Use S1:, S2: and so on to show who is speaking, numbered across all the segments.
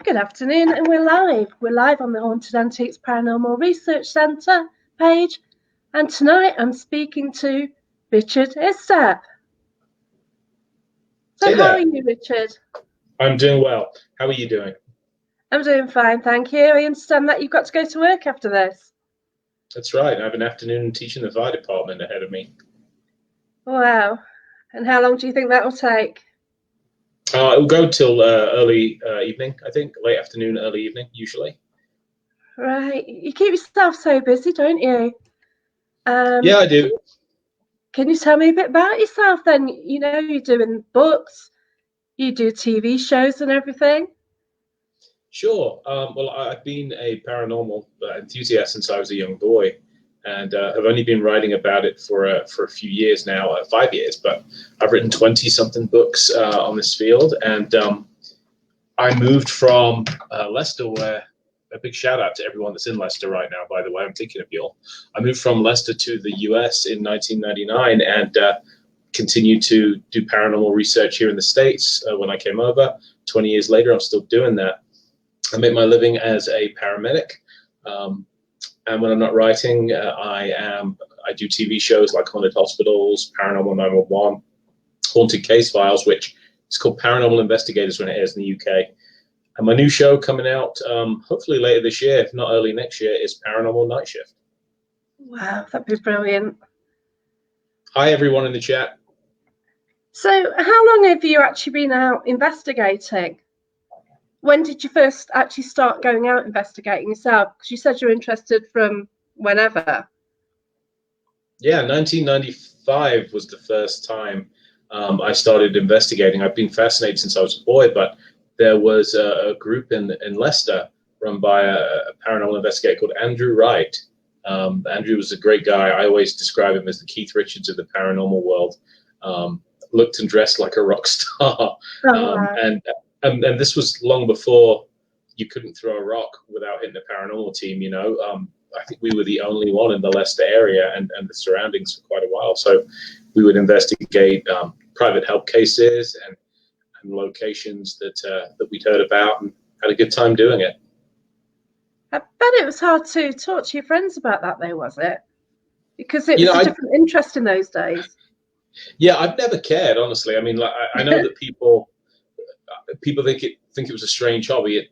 S1: Good afternoon, and we're live. We're live on the Haunted Antiques Paranormal Research Centre page, and tonight I'm speaking to Richard Estep. So how are you, Richard?
S2: I'm doing well. How are you doing?
S1: I'm doing fine, thank you. I understand that you've got to go to work after this.
S2: That's right. I have an afternoon teaching the fire department ahead of me.
S1: Wow. And how long do you think that will take?
S2: It'll go till early evening, I think. Late afternoon, early evening, usually.
S1: Right. You keep yourself so busy, don't you?
S2: Yeah, I do.
S1: Can you tell me a bit about yourself then? You know, you're doing books, you do TV shows and everything.
S2: Sure. Well, I've been a paranormal enthusiast since I was a young boy, and have only been writing about it for a few years now, 5 years. But I've written 20-something books on this field, and I moved from Leicester, where a big shout out to everyone that's in Leicester right now, by the way. I'm thinking of you all. I moved from Leicester to the US in 1999 and continued to do paranormal research here in the States when I came over. 20 years later, I'm still doing that. I make my living as a paramedic. And when I'm not writing, I do TV shows like Haunted Hospitals, Paranormal 911, Haunted Case Files, which is called Paranormal Investigators when it airs in the UK. And my new show coming out hopefully later this year, if not early next year, is Paranormal Night Shift.
S1: Wow, that'd be brilliant.
S2: Hi, everyone in the chat.
S1: So how long have you actually been out investigating? When did you first actually start going out investigating yourself? Because you said you're interested from whenever.
S2: Yeah, 1995 was the first time I started investigating. I've been fascinated since I was a boy, but there was a group in Leicester run by a paranormal investigator called Andrew Wright. Andrew was a great guy. I always describe him as the Keith Richards of the paranormal world. Looked and dressed like a rock star.
S1: Wow.
S2: And this was long before you couldn't throw a rock without hitting a paranormal team, you know. I think we were the only one in the Leicester area and the surroundings for quite a while. So we would investigate private help cases and locations that we'd heard about and had a good time doing it.
S1: I bet it was hard to talk to your friends about that though, was it? Because it was a different interest in those days.
S2: Yeah, I've never cared, honestly. I mean, like, I know that people think it was a strange hobby.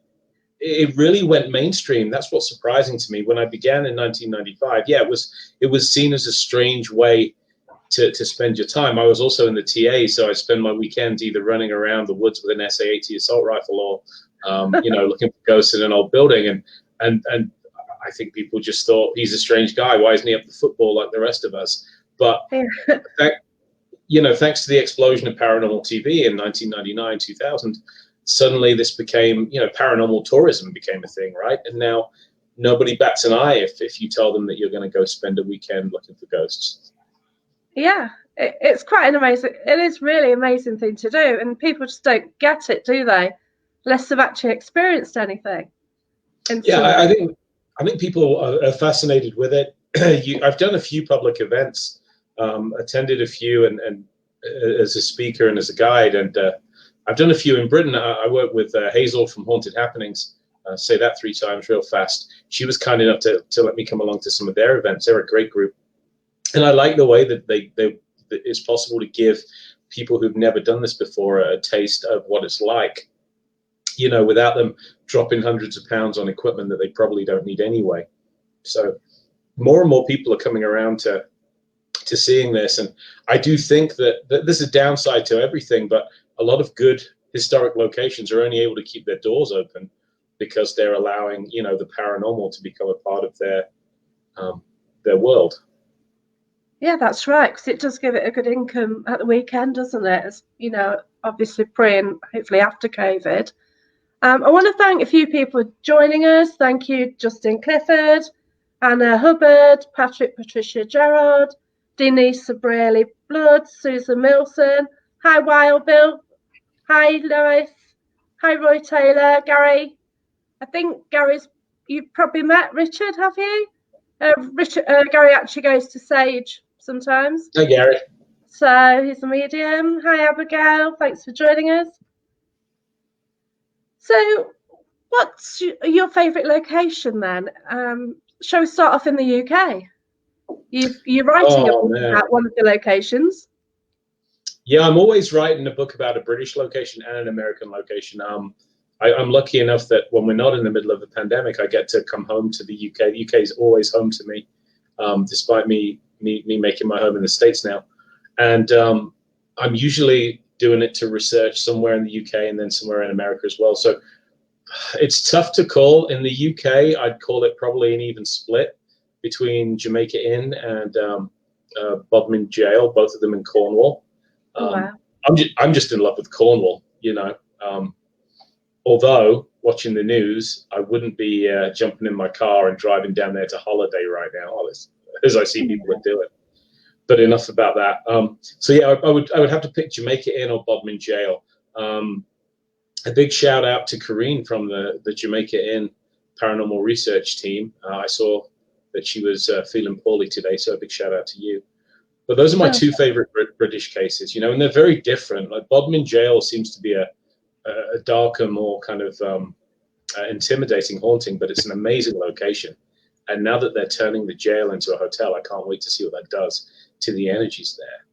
S2: It really went mainstream. That's what's surprising to me. When I began in 1995, yeah, it was seen as a strange way to spend your time. I was also in the TA, so I spend my weekends either running around the woods with an SA-80 assault rifle or, looking for ghosts in an old building. And I think people just thought, he's a strange guy. Why isn't he up the football like the rest of us? But thanks to the explosion of paranormal TV in 1999, 2000, suddenly this became, paranormal tourism became a thing, right? And now nobody bats an eye if you tell them that you're going to go spend a weekend looking for ghosts.
S1: Yeah, it's quite an amazing, it is really amazing thing to do. And people just don't get it, do they? Unless they've actually experienced anything.
S2: Yeah, I think people are fascinated with it. I've done a few public events, attended a few and as a speaker and as a guide, and I've done a few in Britain. I work with Hazel from Haunted Happenings. Say that 3 times real fast. She was kind enough to let me come along to some of their events. They're a great group, and I like the way that that it's possible to give people who've never done this before a taste of what it's like, without them dropping hundreds of pounds on equipment that they probably don't need anyway. So more and more people are coming around to seeing this. And I do think that there's a downside to everything, but a lot of good historic locations are only able to keep their doors open because they're allowing, the paranormal to become a part of their world.
S1: Yeah, that's right, because it does give it a good income at the weekend, doesn't it? As, obviously pre and hopefully after COVID. I want to thank a few people joining us. Thank you, Justin Clifford, Anna Hubbard, Patricia Gerard, Denise Sabrelli Blood, Susan Milson. Hi, Wild Bill. Hi, Lois. Hi, Roy Taylor. Gary. I think you've probably met Richard, have you? Gary actually goes to Sage sometimes.
S2: Hi, Gary.
S1: So he's a medium. Hi, Abigail. Thanks for joining us. So What's your favourite location then? Shall we start off in the UK? You're writing a
S2: Oh
S1: book
S2: man.
S1: about one of the locations.
S2: Yeah, I'm always writing a book about a British location and an American location. I'm lucky enough that when we're not in the middle of a pandemic, I get to come home to the UK. The UK is always home to me, despite me making my home in the States now. And I'm usually doing it to research somewhere in the UK and then somewhere in America as well. So it's tough to call. In the UK, I'd call it probably an even split between Jamaica Inn and Bodmin Jail, both of them in Cornwall.
S1: Wow.
S2: I'm just in love with Cornwall, you know. Although watching the news, I wouldn't be jumping in my car and driving down there to holiday right now, as I see people that do it. But enough about that. So yeah, I would have to pick Jamaica Inn or Bodmin Jail. A big shout out to Corrine from the Jamaica Inn Paranormal Research team. I saw that she was feeling poorly today, so a big shout out to you. But those are my two favorite British cases, you know, and they're very different. Like Bodmin Jail seems to be a darker, more kind of intimidating haunting, but it's an amazing location. And now that they're turning the jail into a hotel, I can't wait to see what that does to the energies there.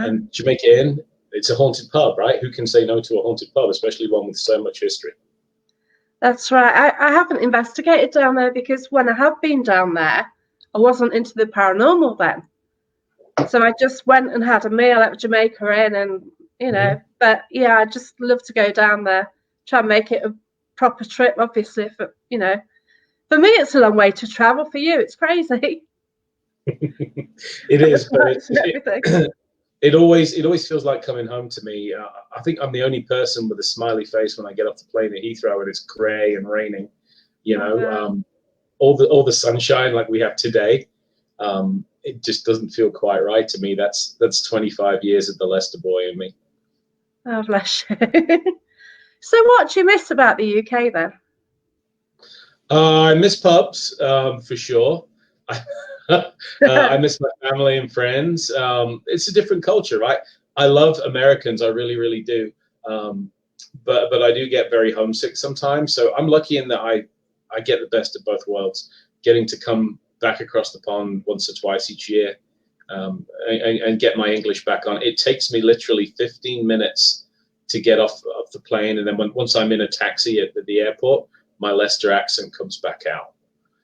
S2: And Jamaica Inn, it's a haunted pub, right? Who can say no to a haunted pub, especially one with so much history?
S1: That's right. I haven't investigated down there because when I have been down there, I wasn't into the paranormal then. So I just went and had a meal at Jamaica Inn and, you know, but yeah, I just love to go down there, try and make it a proper trip, obviously, for, you know, for me, it's a long way to travel. For you, it's crazy.
S2: It is, but it always feels like coming home to me. I think I'm the only person with a smiley face when I get off the plane at Heathrow and it's grey and raining. You know, all the sunshine like we have today. It just doesn't feel quite right to me. That's 25 years of the Leicester boy in me.
S1: Oh, bless you. So what do you miss about the UK then?
S2: I miss pubs, for sure. I miss my family and friends. It's a different culture, right? I love Americans, I really, really do. But I do get very homesick sometimes. So I'm lucky in that I get the best of both worlds, getting to come back across the pond once or twice each year, and get my English back on. It takes me literally 15 minutes to get off the plane, and then once I'm in a taxi at the airport, my Leicester accent comes back out.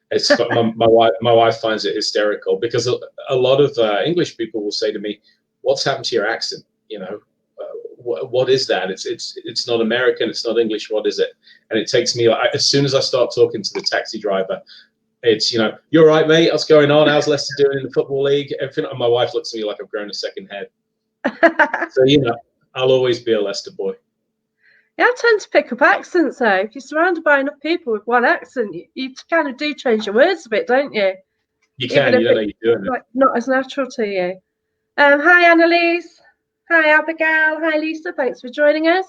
S2: It's my wife finds it hysterical because a lot of English people will say to me, "What's happened to your accent? You know, what is that? It's not American. It's not English. What is it?" And it takes me as soon as I start talking to the taxi driver, it's, you know, "You're right, mate. What's going on? How's Leicester doing in the football league?" Everything. And my wife looks at me like I've grown a second head. So, you know, I'll always be a Leicester boy.
S1: Yeah, I tend to pick up accents though. If you're surrounded by enough people with one accent, you kind of do change your words a bit, don't you?
S2: You can. You don't know you're doing it.
S1: Like, not as natural to you. Hi, Annalise. Hi, Abigail. Hi, Lisa. Thanks for joining us.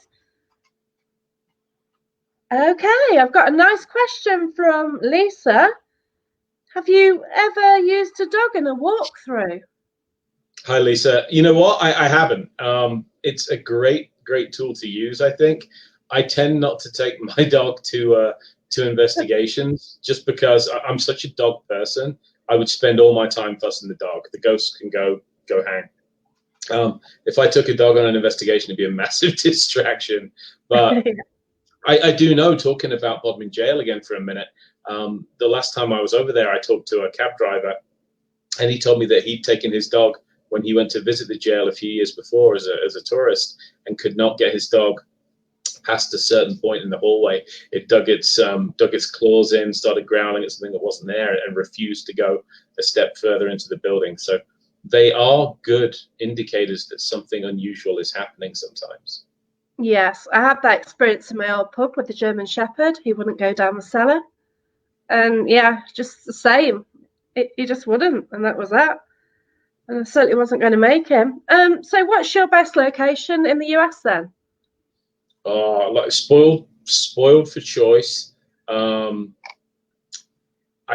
S1: Okay, I've got a nice question from Lisa. Have you ever used a dog in a walkthrough?
S2: Hi, Lisa. You know what? I haven't. It's a great tool to use, I think. I tend not to take my dog to investigations just because I'm such a dog person. I would spend all my time fussing the dog. The ghost can go hang. If I took a dog on an investigation, it'd be a massive distraction. But I do know, talking about Bodmin Jail again for a minute, the last time I was over there, I talked to a cab driver, and he told me that he'd taken his dog when he went to visit the jail a few years before as a tourist, and could not get his dog past a certain point in the hallway. It dug its claws in, started growling at something that wasn't there, and refused to go a step further into the building. So they are good indicators that something unusual is happening sometimes.
S1: Yes, I had that experience in my old pub with the German Shepherd. He wouldn't go down the cellar. And yeah, just the same. He just wouldn't, and that was that. And I certainly wasn't going to make him. So what's your best location in the US then?
S2: Like spoiled for choice. I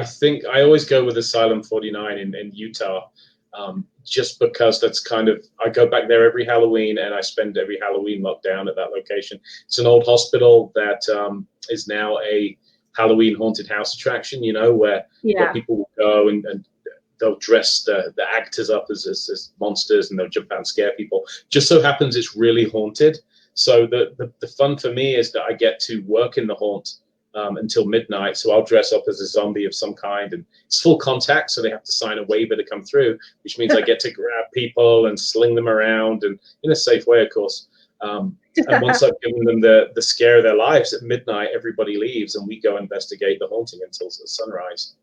S2: think I always go with Asylum 49 in Utah, just because that's kind of, I go back there every Halloween and I spend every Halloween locked down at that location. It's an old hospital that is now a Halloween haunted house attraction, you know, where people will go and they'll dress the actors up as monsters and they'll jump out and scare people. Just so happens it's really haunted. So the fun for me is that I get to work in the haunt until midnight. So I'll dress up as a zombie of some kind, and it's full contact, so they have to sign a waiver to come through, which means I get to grab people and sling them around, and in a safe way, of course. And once I've given them the scare of their lives, at midnight, everybody leaves, and we go investigate the haunting until sunrise.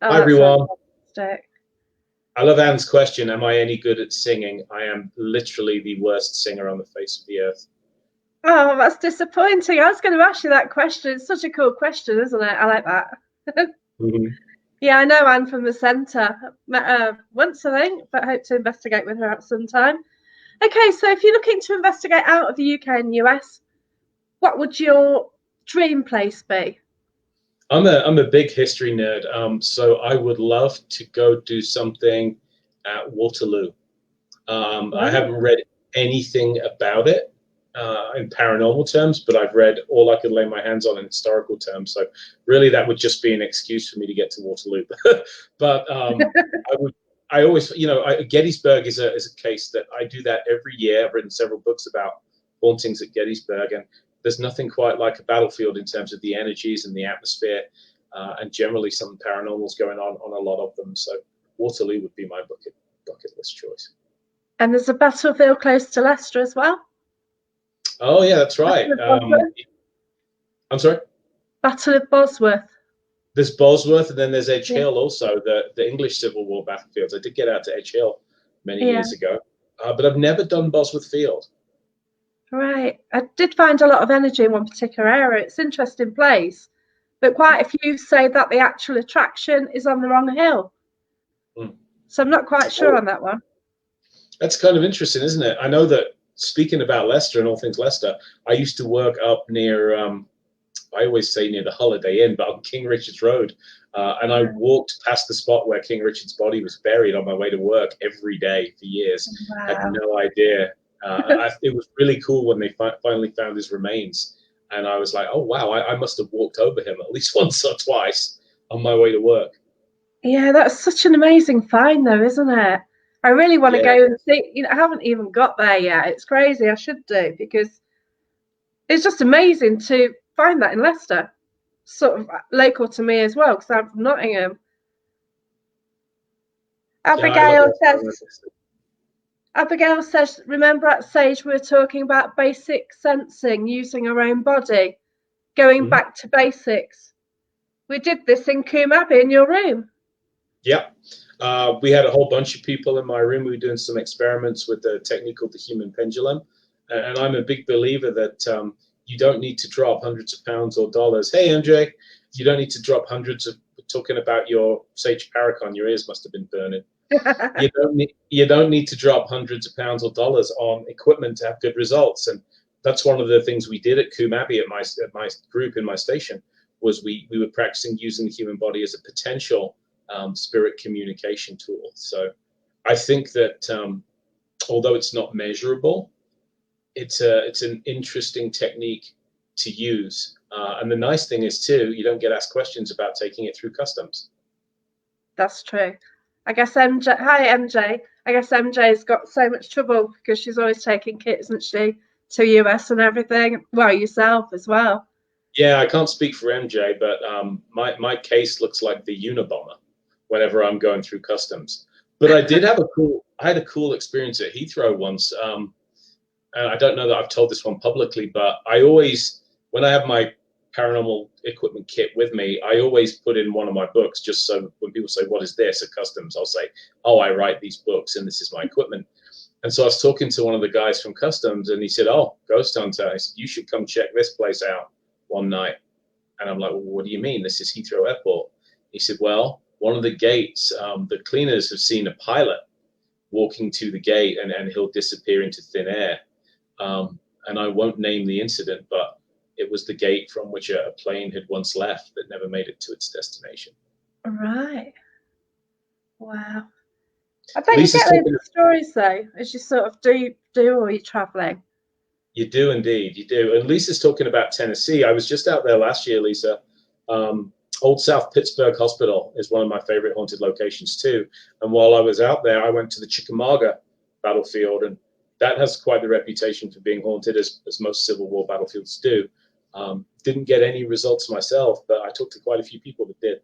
S2: Hi, everyone. Fantastic. I love Anne's question. Am I any good at singing? I am literally the worst singer on the face of the earth.
S1: Oh, that's disappointing. I was going to ask you that question. It's such a cool question, isn't it? I like that. Yeah, I know Anne from the centre. Met her once, I think, but hope to investigate with her at some time. Okay, so if you're looking to investigate out of the UK and US, what would your dream place be?
S2: I'm a big history nerd, so I would love to go do something at Waterloo. I haven't read anything about it in paranormal terms, but I've read all I could lay my hands on in historical terms. So really, that would just be an excuse for me to get to Waterloo. But I always, you know, Gettysburg is a case that I do that every year. I've written several books about hauntings at Gettysburg, and there's nothing quite like a battlefield in terms of the energies and the atmosphere, and generally some paranormal's going on a lot of them. So Waterloo would be my bucket list choice.
S1: And there's a battlefield close to Leicester as well.
S2: Oh yeah, that's right. I'm sorry?
S1: Battle of Bosworth.
S2: There's Bosworth, and then there's Edge Hill also, the English Civil War battlefields. I did get out to Edge Hill many years ago, but I've never done Bosworth Field.
S1: Right. I did find a lot of energy in one particular area. It's an interesting place, but quite a few say that the actual attraction is on the wrong hill. So I'm not quite sure on that one.
S2: That's kind of interesting, isn't it? I know that, speaking about Leicester and all things Leicester, I used to work up near, I always say near the Holiday Inn, but on King Richard's Road. And I walked past the spot where King Richard's body was buried on my way to work every day for years. Wow. I had no idea. It was really cool when they finally found his remains. And I was like, oh, wow, I must have walked over him at least once or twice on my way to work. Yeah,
S1: that's such an amazing find, though, isn't it? I really want to go and see. You know, I haven't even got there yet. It's crazy. I should do, because it's just amazing to find that in Leicester, sort of local to me as well, because I'm from Nottingham. Abigail says, remember at Sage we were talking about basic sensing using our own body, going back to basics. We did this in Coombe Abbey in your room.
S2: Yeah. We had a whole bunch of people in my room. We were doing some experiments with the technique called the human pendulum. And I'm a big believer that you don't need to drop hundreds of pounds or dollars. Hey, MJ, you don't need to drop hundreds of, talking about your Sage Paracon, your ears must have been burning. You don't need to drop hundreds of pounds or dollars on equipment to have good results. And that's one of the things we did at Coombe Abbey at my group in my station, was we were practicing using the human body as a potential spirit communication tool. So I think that although it's not measurable, it's an interesting technique to use. And the nice thing is too, you don't get asked questions about taking it through customs.
S1: That's true. I guess MJ, hi MJ. I guess MJ's got so much trouble because she's always taking kits, isn't she, to US and everything. Well, yourself as well.
S2: Yeah, I can't speak for MJ, but my case looks like the Unabomber whenever I'm going through customs. But I had a cool experience at Heathrow once. And I don't know that I've told this one publicly, but I always, when I have my paranormal equipment kit with me, I always put in one of my books, just so when people say, what is this at customs? I'll say, oh, I write these books and this is my equipment. And so I was talking to one of the guys from customs and he said, oh, Ghost Hunter, I said, you should come check this place out one night. And I'm like, well, what do you mean? This is Heathrow Airport. He said, well, one of the gates, the cleaners have seen a pilot walking to the gate and he'll disappear into thin air. And I won't name the incident, but it was the gate from which a plane had once left that never made it to its destination.
S1: Right. Wow. I bet you
S2: Lisa's
S1: get loads
S2: talking.
S1: of stories though, as you sort of do all your travelling.
S2: You do indeed, you do. And Lisa's talking about Tennessee. I was just out there last year, Lisa. Old South Pittsburgh Hospital is one of my favorite haunted locations too. And while I was out there, I went to the Chickamauga battlefield, and that has quite the reputation for being haunted, as most Civil War battlefields do. Didn't get any results myself, but I talked to quite a few people that did.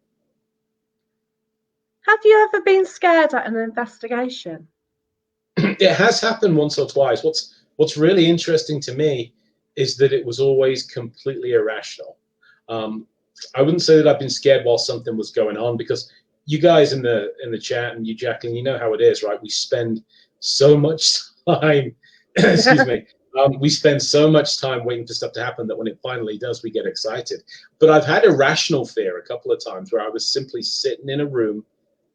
S1: Have you ever been scared at an investigation?
S2: It has happened once or twice. What's really interesting to me is that it was always completely irrational. I wouldn't say that I've been scared while something was going on, because you guys in the chat, and you, Jacqueline, you know how it is, right? We spend so much time, excuse me, we spend so much time waiting for stuff to happen that when it finally does, we get excited. But I've had irrational fear a couple of times where I was simply sitting in a room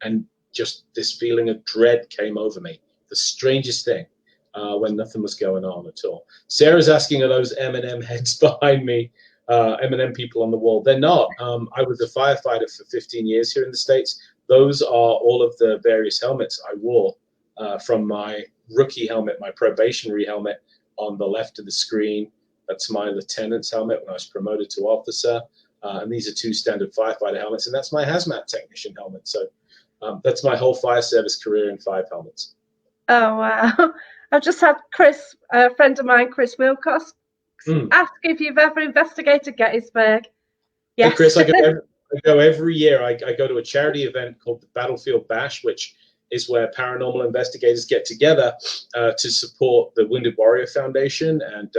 S2: and just this feeling of dread came over me. The strangest thing. When nothing was going on at all. Sarah's asking, are those M&M heads behind me, M&M people on the wall? They're not. I was a firefighter for 15 years here in the States. Those are all of the various helmets I wore, from my rookie helmet, my probationary helmet on the left of the screen. That's my lieutenant's helmet when I was promoted to officer. And these are 2 standard firefighter helmets. And that's my hazmat technician helmet. So that's my whole fire service career in 5 helmets.
S1: Oh, wow. I've just had Chris, a friend of mine, Chris Wilcox, ask if you've ever investigated Gettysburg. Yes.
S2: Hey, Chris, I go every year. I go to a charity event called the Battlefield Bash, which is where paranormal investigators get together to support the Wounded Warrior Foundation and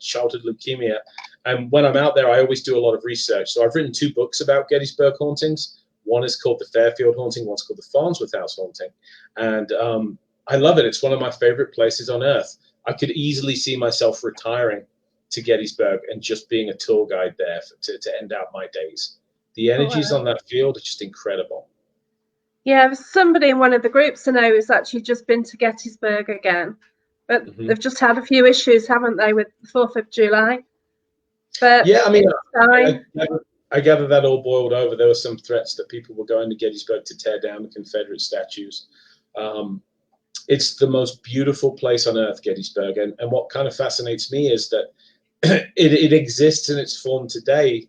S2: childhood leukemia. And when I'm out there, I always do a lot of research. So I've written 2 books about Gettysburg hauntings. One is called The Fairfield Haunting. One's called The Farnsworth House Haunting. And I love it. It's one of my favorite places on earth. I could easily see myself retiring to Gettysburg and just being a tour guide there to end out my days. The energies on that field are just incredible.
S1: Yeah, there's somebody in one of the groups I know who's actually just been to Gettysburg again, but they've just had a few issues, haven't they, with the 4th of July? But
S2: yeah, I mean, I gather that all boiled over. There were some threats that people were going to Gettysburg to tear down the Confederate statues. It's the most beautiful place on earth, Gettysburg. And what kind of fascinates me is that it exists in its form today.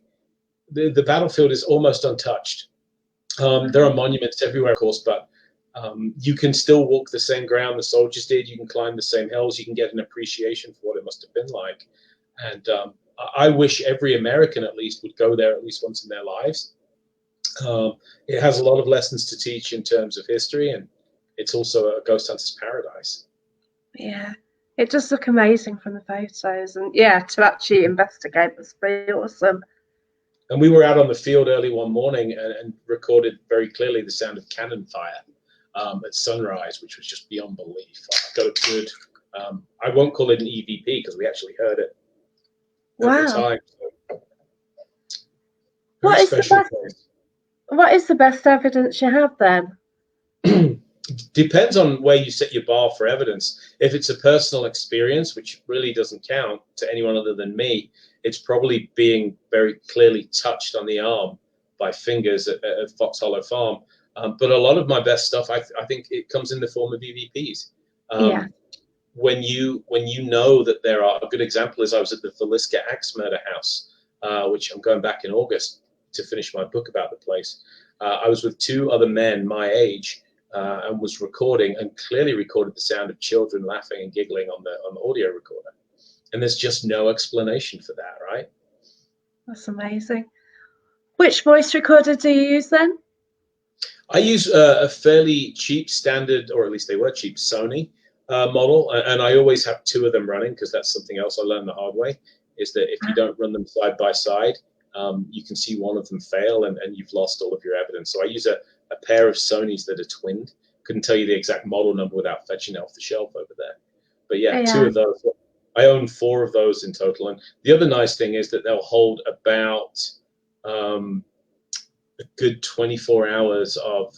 S2: The battlefield is almost untouched. There are monuments everywhere, of course, but you can still walk the same ground the soldiers did. You can climb the same hills. You can get an appreciation for what it must have been like. And I wish every American, at least, would go there at least once in their lives. It has a lot of lessons to teach in terms of history, and it's also a ghost hunter's paradise.
S1: Yeah, it does look amazing from the photos, and yeah, to actually investigate must be awesome.
S2: And we were out on the field early one morning and recorded very clearly the sound of cannon fire at sunrise, which was just beyond belief. I got a good, I won't call it an EVP because we actually heard it at the time. So,
S1: what is the best evidence you have then?
S2: Depends on where you set your bar for evidence. If it's a personal experience, which really doesn't count to anyone other than me, it's probably being very clearly touched on the arm by fingers at Fox Hollow Farm. But a lot of my best stuff, I think it comes in the form of EVPs. When you know that there are, a good example is I was at the Villisca Axe Murder House, which I'm going back in August to finish my book about the place. I was with 2 other men my age, and was recording and clearly recorded the sound of children laughing and giggling on the audio recorder. And there's just no explanation for that, right?
S1: That's amazing. Which voice recorder do you use then?
S2: I use a fairly cheap standard, or at least they were cheap, Sony model. And I always have 2 of them running because that's something else I learned the hard way, is that if you don't run them side by side, you can see one of them fail and you've lost all of your evidence. So I use a pair of Sonys that are twinned. Couldn't tell you the exact model number without fetching it off the shelf over there. But yeah, 2 of those. I own 4 of those in total. And the other nice thing is that they'll hold about a good 24 hours of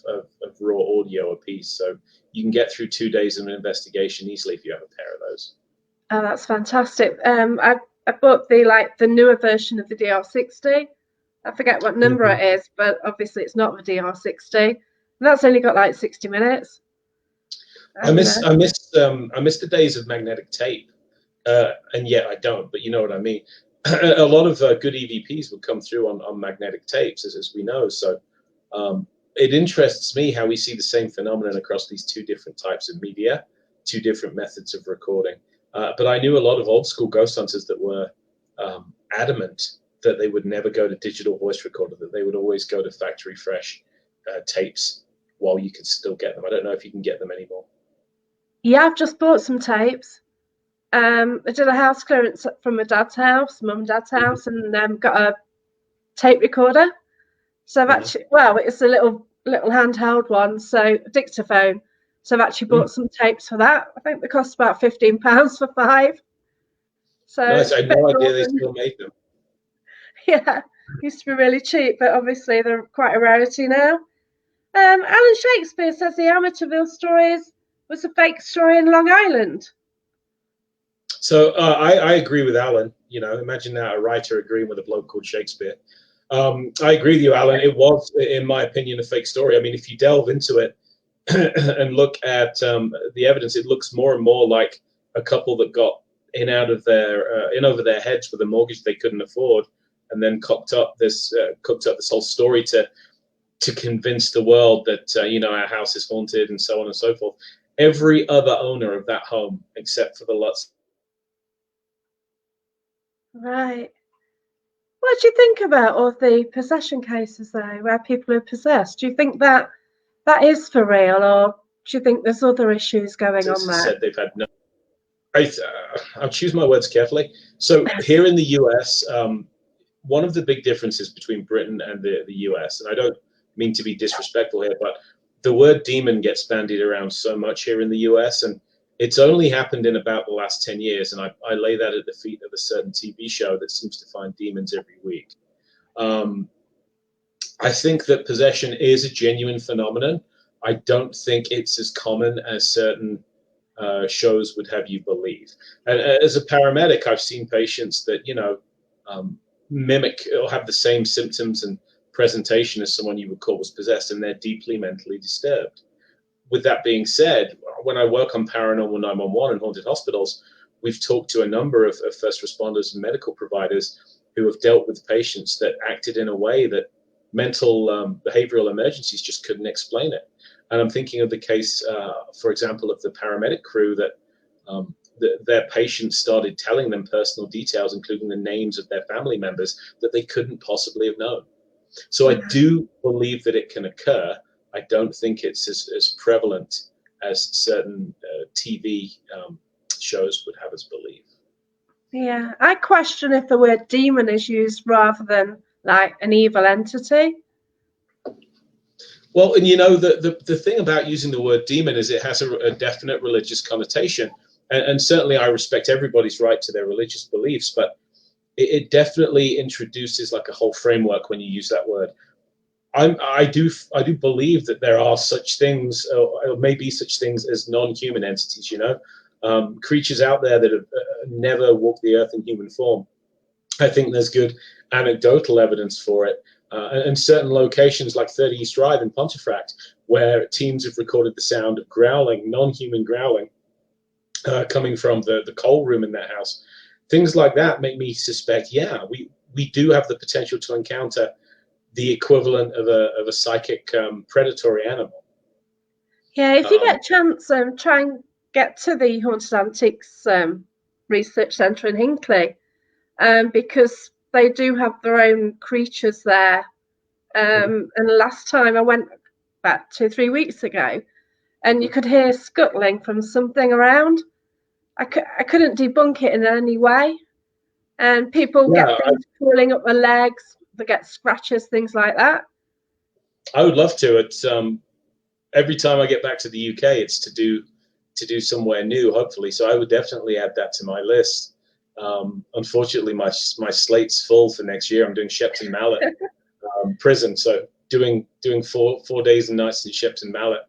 S2: raw audio a piece. So you can get through 2 days of an investigation easily if you have a pair of those.
S1: Oh, that's fantastic. I bought the newer version of the DR60. I forget what number it is, but obviously it's not the DR60. And that's only got like 60 minutes.
S2: I
S1: you know.
S2: miss I miss I miss the days of magnetic tape, and yet I don't. But you know what I mean. A lot of good EVPs would come through on magnetic tapes, as we know. So it interests me how we see the same phenomenon across these two different types of media, two different methods of recording. But I knew a lot of old school ghost hunters that were adamant that they would never go to digital voice recorder, that they would always go to factory fresh tapes while you could still get them. I don't know if you can get them anymore.
S1: Yeah, I've just bought some tapes. I did a house clearance from my dad's house, mum and dad's
S2: Mhm.
S1: house, and got a tape recorder. So I've
S2: Mhm.
S1: actually, well, it's a little handheld one, so a dictaphone. So I've actually
S2: Mm.
S1: bought some tapes for that. I think they cost about £15 for 5. So
S2: Nice.
S1: it's
S2: I
S1: a
S2: had
S1: bit
S2: no
S1: more
S2: idea they
S1: than,
S2: still made them.
S1: yeah, used to be really cheap, but obviously they're quite a rarity now. Alan Shakespeare says the Amityville stories was a fake story in Long Island.
S2: So I agree with Alan. You know, imagine now a writer agreeing with a bloke called Shakespeare. I agree with you, Alan. It was, in my opinion, a fake story. I mean, if you delve into it and look at the evidence, it looks more and more like a couple that got in over their heads with a mortgage they couldn't afford, and then cooked up this whole story to convince the world that our house is haunted and so on and so forth. Every other owner of that home, except for the Lutz.
S1: Right. What do you think about all the possession cases, though, where people are possessed? Do you think that is for real, or do you think there's other issues going on there?
S2: Said they've had no. I'll choose my words carefully. So here in the US, one of the big differences between Britain and the US, and I don't mean to be disrespectful here, but the word demon gets bandied around so much here in the US, and it's only happened in about the last 10 years. And I lay that at the feet of a certain TV show that seems to find demons every week. I think that possession is a genuine phenomenon. I don't think it's as common as certain shows would have you believe. And as a paramedic, I've seen patients that mimic or have the same symptoms and presentation as someone you would call was possessed, and they're deeply mentally disturbed. With that being said, when I work on paranormal 911 and haunted hospitals, we've talked to a number of first responders and medical providers who have dealt with patients that acted in a way that mental behavioral emergencies just couldn't explain it. And I'm thinking of the case, for example, of the paramedic crew that their patients started telling them personal details, including the names of their family members that they couldn't possibly have known. So I do believe that it can occur. I don't think it's as prevalent as certain TV shows would have us believe.
S1: Yeah, I question if the word demon is used rather than like an evil entity.
S2: Well, and you know, the thing about using the word demon is it has a definite religious connotation. And certainly I respect everybody's right to their religious beliefs, but it definitely introduces like a whole framework when you use that word. I do believe that there are such things, or maybe such things as non-human entities, creatures out there that have never walked the earth in human form. I think there's good anecdotal evidence for it. And certain locations like 30 East Drive in Pontefract, where teams have recorded the sound of growling, non-human growling, coming from the coal room in that house. Things like that make me suspect, yeah, we do have the potential to encounter the equivalent of a psychic predatory animal.
S1: Yeah, if you get a chance, try and get to the Haunted Antiques Research Centre in Hinckley, because they do have their own creatures there. And last time I went about 2-3 weeks ago, and you could hear scuttling from something around. I couldn't debunk it in any way. And people get things crawling up their legs, they get scratches, things like that.
S2: I would love to. It's every time I get back to the UK, it's to do somewhere new, hopefully. So I would definitely add that to my list. Unfortunately, my slate's full for next year. I'm doing Shepton Mallet prison, so doing 4 days and nights in Shepton Mallet,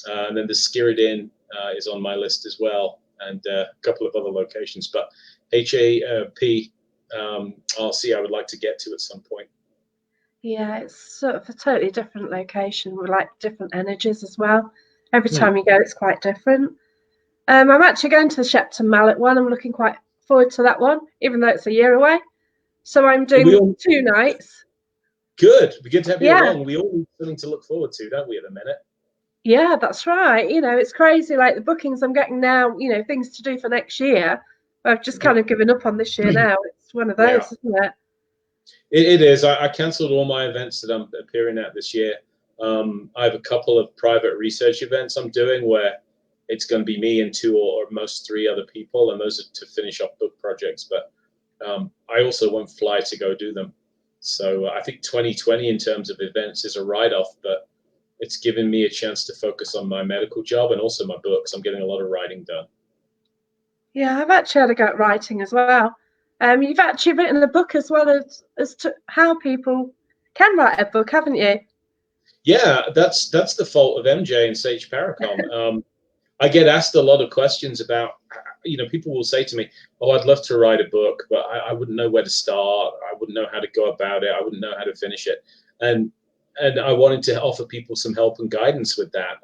S2: and then the Skirrid Inn is on my list as well, and a couple of other locations. But HAP RC I would like to get to at some point.
S1: Yeah, it's sort of a totally different location with like different energies as well. Every time you go, it's quite different. I'm actually going to the Shepton Mallet one. I'm looking quite forward to that one, even though it's a year away. So I'm doing 2 nights.
S2: Good. We're good to have you
S1: Yeah.
S2: along. We all need something to look forward to, don't we, at the minute?
S1: Yeah, that's right. You know, it's crazy. Like the bookings I'm getting now, you know, things to do for next year. I've just kind of given up on this year now. It's one of those, isn't it?
S2: It is. I cancelled all my events that I'm appearing at this year. I have a couple of private research events I'm doing where it's going to be me and 2 or most 3 other people, and those are to finish off book projects. But I also won't fly to go do them. So I think 2020 in terms of events is a write-off, but it's given me a chance to focus on my medical job and also my books. I'm getting a lot of writing done.
S1: Yeah, I've actually had a go at writing as well. You've actually written a book as well as to how people can write a book, haven't you?
S2: Yeah, that's the fault of MJ and Sage Paracom. I get asked a lot of questions about, people will say to me, "Oh, I'd love to write a book, but I wouldn't know where to start. I wouldn't know how to go about it. I wouldn't know how to finish it." And I wanted to offer people some help and guidance with that,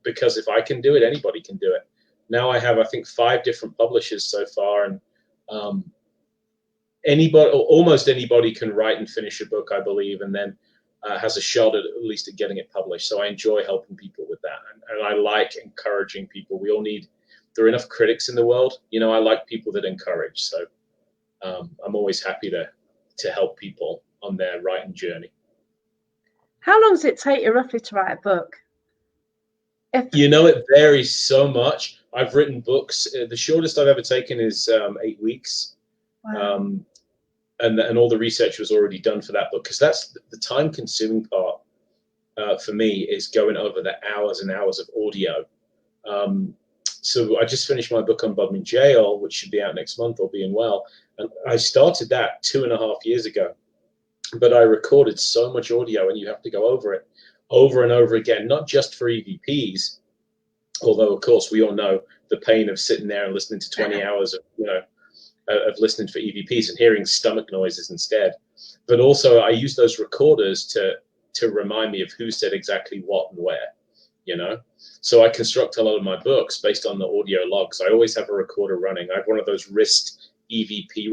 S2: because if I can do it, anybody can do it. Now I have, I think, 5 different publishers so far, and almost anybody can write and finish a book, I believe, and then has a shot at least at getting it published. So I enjoy helping people with that, and I like encouraging people. There are enough critics in the world. I like people that encourage. So I'm always happy to help people on their writing journey.
S1: How long does it take you roughly to write a book?
S2: It varies so much. I've written books. The shortest I've ever taken is 8 weeks.
S1: Wow.
S2: And all the research was already done for that book, because that's the time-consuming part for me, is going over the hours and hours of audio. So I just finished my book on Bodmin Jail, which should be out next month, all being well. And I started that 2.5 years ago. But I recorded so much audio, and you have to go over it over and over again, not just for EVPs, although, of course, we all know the pain of sitting there and listening to 20 hours of listening for EVPs and hearing stomach noises instead. But also I use those recorders to remind me of who said exactly what and where, So I construct a lot of my books based on the audio logs. I always have a recorder running. I have one of those wrist EVP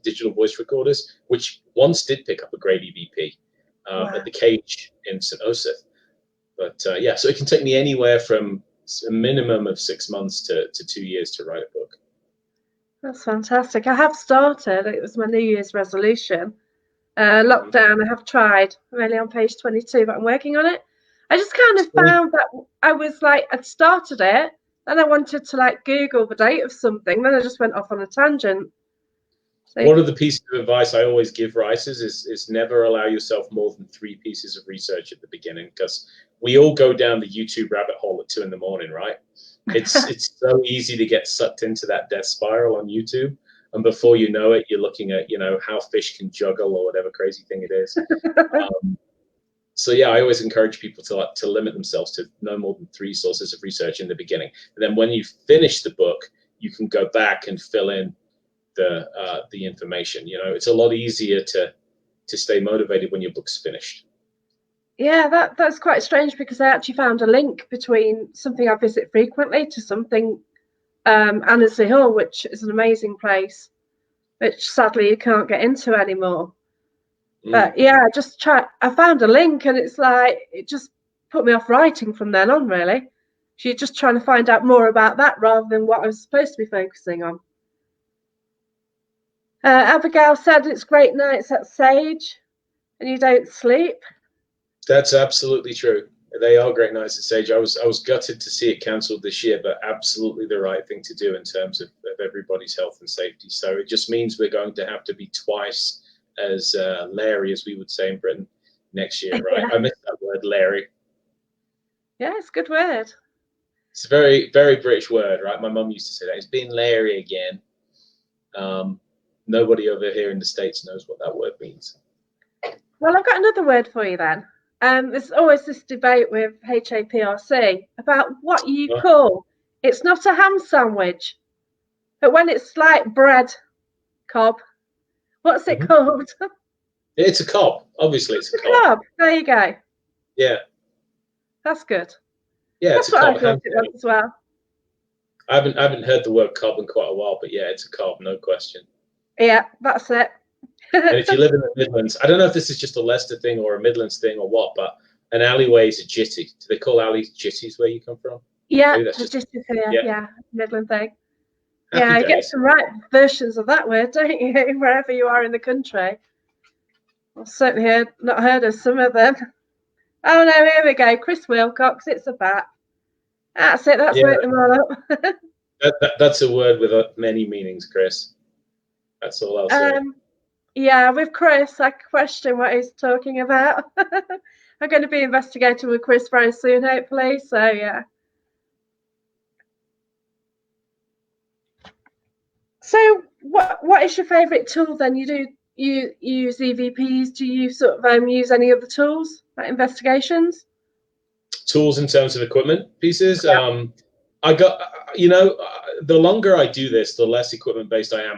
S2: digital voice recorders, which once did pick up a great EVP at the Cage in St. Osoph. But so it can take me anywhere from a minimum of 6 months to 2 years to write a book.
S1: That's fantastic. I have started. It was my New Year's resolution. Lockdown, I have tried. I'm only on page 22, but I'm working on it. I just kind of found that I was like, I'd started it, and I wanted to Google the date of something. Then I just went off on a tangent. So,
S2: one of the pieces of advice I always give writers is never allow yourself more than 3 pieces of research at the beginning, because we all go down the YouTube rabbit hole at 2 a.m, right? It's so easy to get sucked into that death spiral on YouTube, and before you know it, you're looking at how fish can juggle or whatever crazy thing it is. So I always encourage people to limit themselves to no more than 3 sources of research in the beginning, and then when you finish the book, you can go back and fill in the information. It's a lot easier to stay motivated when your book's finished.
S1: Yeah, that's quite strange, because I actually found a link between something I visit frequently to something, Annesley Hall, which is an amazing place, which sadly you can't get into anymore. But I found a link, and it's like, it just put me off writing from then on, really. So you're just trying to find out more about that rather than what I was supposed to be focusing on. Abigail said it's great nights at Sage and you don't sleep.
S2: That's absolutely true. They are great nights at Sage. I was gutted to see it cancelled this year, but absolutely the right thing to do in terms of everybody's health and safety. So it just means we're going to have to be twice as Larry, as we would say in Britain, next year, right? I missed that word, Larry.
S1: Yeah, it's a good word.
S2: It's a very, very British word, right? My mum used to say that. It's been Larry again. Nobody over here in the States knows what that word means.
S1: Well, I've got another word for you then. There's always this debate with HAPRC about what you call. It's not a ham sandwich, but when it's like bread, cob, what's it called?
S2: It's a cob. Obviously, it's a cob.
S1: There you go.
S2: Yeah.
S1: That's good.
S2: Yeah, it's
S1: That's
S2: a
S1: what I
S2: carb.
S1: thought it was as well.
S2: I haven't heard the word carb in quite a while, but yeah, it's a carb, no question.
S1: Yeah, that's it.
S2: And if you live in the Midlands, I don't know if this is just a Leicester thing or a Midlands thing or what, but an alleyway is a jitty. Do they call alleys jitties where you come from?
S1: Yeah,
S2: Maybe that's just
S1: just here.
S2: yeah.
S1: Yeah, Midland thing.
S2: Happy
S1: Yeah, you get
S2: days.
S1: some right versions of that word, don't you? Wherever you are in the country. I've certainly not heard of some of them. Oh no, here we go. Chris Wilcox, it's a bat. That's it, that's
S2: Yeah,
S1: worked them all up.
S2: that's a word with many meanings, Chris. That's all I'll say.
S1: Yeah, with Chris, I question what he's talking about. I'm going to be investigating with Chris very soon, hopefully. So yeah. So what is your favourite tool then? You use EVPs? Do you sort of use any other tools like investigations?
S2: Tools in terms of equipment pieces.
S1: Yeah.
S2: I got, the longer I do this, the less equipment based I am.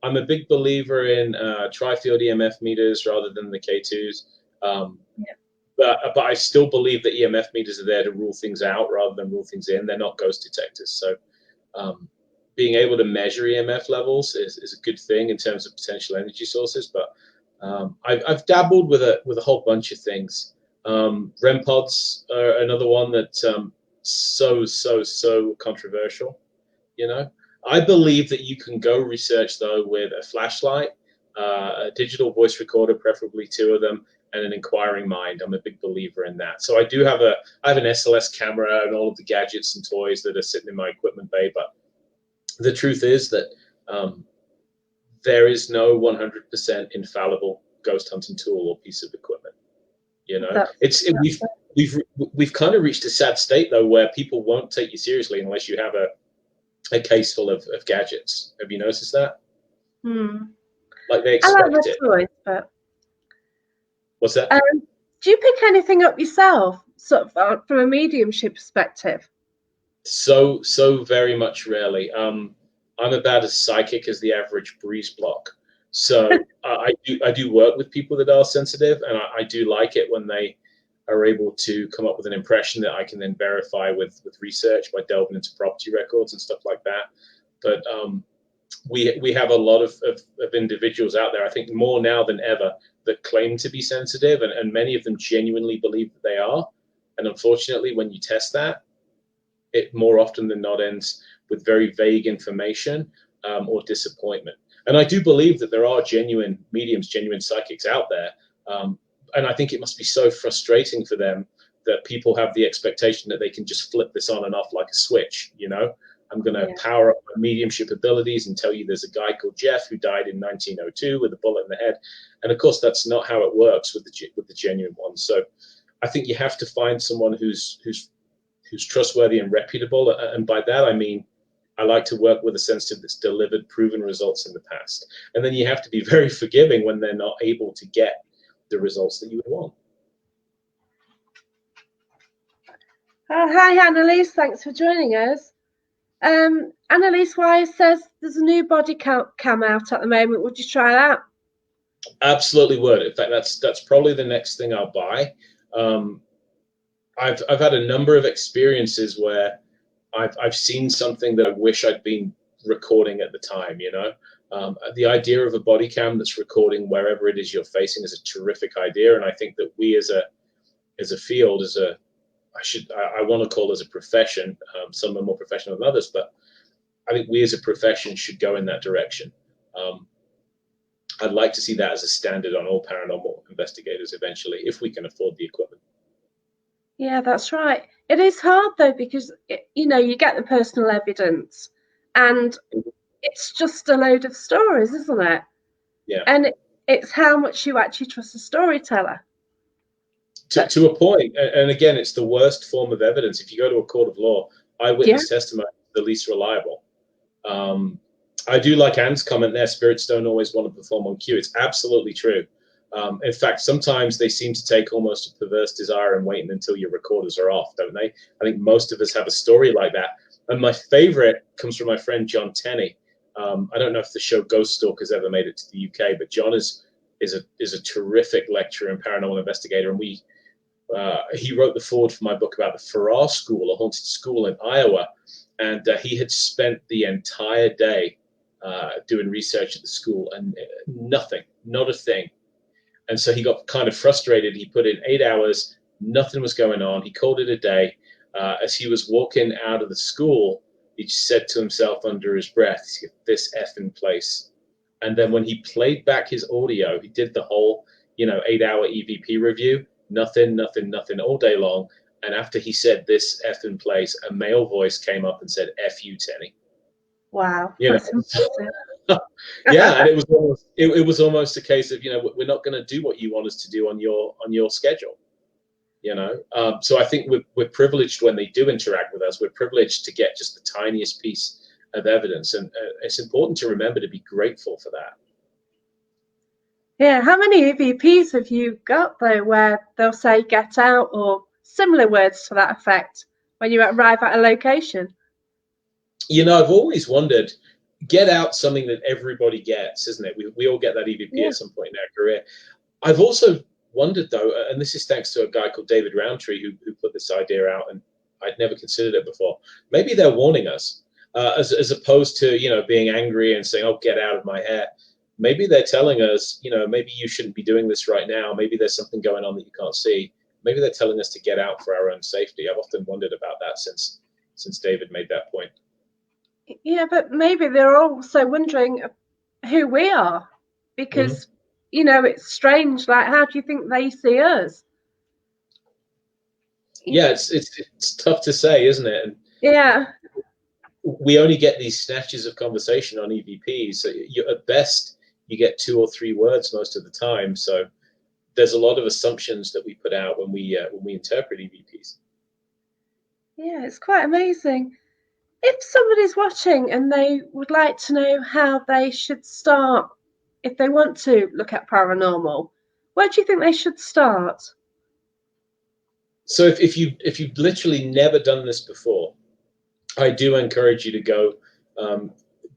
S2: I'm a big believer in tri-field EMF meters rather than the K2s.
S1: Yeah.
S2: But I still believe that EMF meters are there to rule things out rather than rule things in. They're not ghost detectors. So being able to measure EMF levels is a good thing in terms of potential energy sources. But I've dabbled with a whole bunch of things. REM pods are another one that's so controversial. I believe that you can go research though with a flashlight, a digital voice recorder, preferably two of them, and an inquiring mind. I'm a big believer in that. So I have an SLS camera and all of the gadgets and toys that are sitting in my equipment bay. But the truth is that there is no 100% infallible ghost hunting tool or piece of equipment. We've kind of reached a sad state though, where people won't take you seriously unless you have a case full of gadgets. Have you noticed that? Like they
S1: I like
S2: expect
S1: my
S2: it.
S1: toys, but
S2: What's that?
S1: do you pick anything up yourself, sort of from a mediumship perspective?
S2: So very much rarely. I'm about as psychic as the average breeze block. So I do work with people that are sensitive, and I do like it when they are able to come up with an impression that I can then verify with research by delving into property records and stuff like that. But we have a lot of individuals out there, I think more now than ever, that claim to be sensitive, and many of them genuinely believe that they are. And unfortunately, when you test that, it more often than not ends with very vague information or disappointment. And I do believe that there are genuine mediums, genuine psychics out there. And I think it must be so frustrating for them that people have the expectation that they can just flip this on and off like a switch. I'm going to power up my mediumship abilities and tell you there's a guy called Jeff who died in 1902 with a bullet in the head. And of course, that's not how it works with the genuine ones. So I think you have to find someone who's trustworthy and reputable. And by that, I mean, I like to work with a sensitive that's delivered proven results in the past. And then you have to be very forgiving when they're not able to get the results that you would want.
S1: Hi, Annalise. Thanks for joining us. Annalise Wise says there's a new body cam out at the moment. Would you try that?
S2: Absolutely would. In fact, that's probably the next thing I'll buy. I've had a number of experiences where I've seen something that I wish I'd been recording at the time. The idea of a body cam that's recording wherever it is you're facing is a terrific idea, and I think that we as a field, I want to call it as a profession. Some are more professional than others, but I think we as a profession should go in that direction. I'd like to see that as a standard on all paranormal investigators eventually, if we can afford the equipment.
S1: Yeah, that's right. It is hard though, because you get the personal evidence and it's just a load of stories, isn't it?
S2: Yeah.
S1: And it's how much you actually trust the storyteller.
S2: To a point. And again, it's the worst form of evidence. If you go to a court of law, eyewitness testimony is the least reliable. I do like Anne's comment there, spirits don't always want to perform on cue. It's absolutely true. In fact, sometimes they seem to take almost a perverse desire and waiting until your recorders are off, don't they? I think most of us have a story like that. And my favorite comes from my friend John Tenney. I don't know if the show Ghost Stalkers ever made it to the UK, but John is a terrific lecturer and paranormal investigator. And he wrote the foreword for my book about the Farrar School, a haunted school in Iowa, and he had spent the entire day doing research at the school, and nothing, not a thing. And so he got kind of frustrated. He put in 8 hours, nothing was going on. He called it a day. As he was walking out of the school, he said to himself under his breath, "This effing place." And then when he played back his audio, he did the whole, 8-hour EVP review, nothing, nothing, nothing all day long. And after he said "this effing place," a male voice came up and said, "F you, Tenny."
S1: Wow,
S2: You
S1: that's
S2: know,
S1: impressive.
S2: yeah, and it was almost a case of, we're not going to do what you want us to do on your schedule. So I think we're privileged when they do interact with us. We're privileged to get just the tiniest piece of evidence, and it's important to remember to be grateful for that.
S1: Yeah, how many EVPs have you got though, where they'll say "get out" or similar words to that effect when you arrive at a location?
S2: I've always wondered, get out, something that everybody gets, isn't it? We all get that EVP at some point in our career. I've also wondered though, and this is thanks to a guy called David Roundtree who put this idea out, and I'd never considered it before. Maybe they're warning us, as opposed to being angry and saying, "Oh, get out of my hair." Maybe they're telling us, maybe you shouldn't be doing this right now. Maybe there's something going on that you can't see. Maybe they're telling us to get out for our own safety. I've often wondered about that since David made that point.
S1: Yeah, but maybe they're also wondering who we are, because it's strange. Like, how do you think they see us?
S2: Yeah, it's tough to say, isn't it? And
S1: yeah,
S2: we only get these snatches of conversation on EVPs. So at best, you get 2 or 3 words most of the time. So there's a lot of assumptions that we put out when we interpret EVPs.
S1: Yeah, it's quite amazing. If somebody's watching and they would like to know how they should start, if they want to look at paranormal, where do you think they should start?
S2: So if you've literally never done this before, I do encourage you to go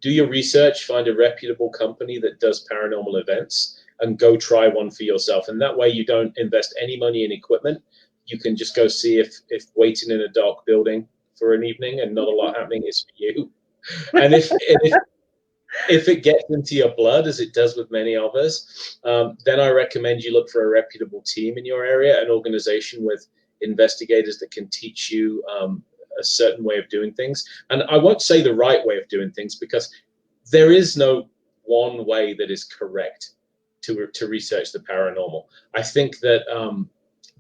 S2: do your research, find a reputable company that does paranormal events, and go try one for yourself. And that way you don't invest any money in equipment. You can just go see if waiting in a dark building for an evening and not a lot happening is for you. And if it gets into your blood, as it does with many of us, then I recommend you look for a reputable team in your area, an organization with investigators that can teach you a certain way of doing things. And I won't say the right way of doing things, because there is no one way that is correct to research the paranormal. I think that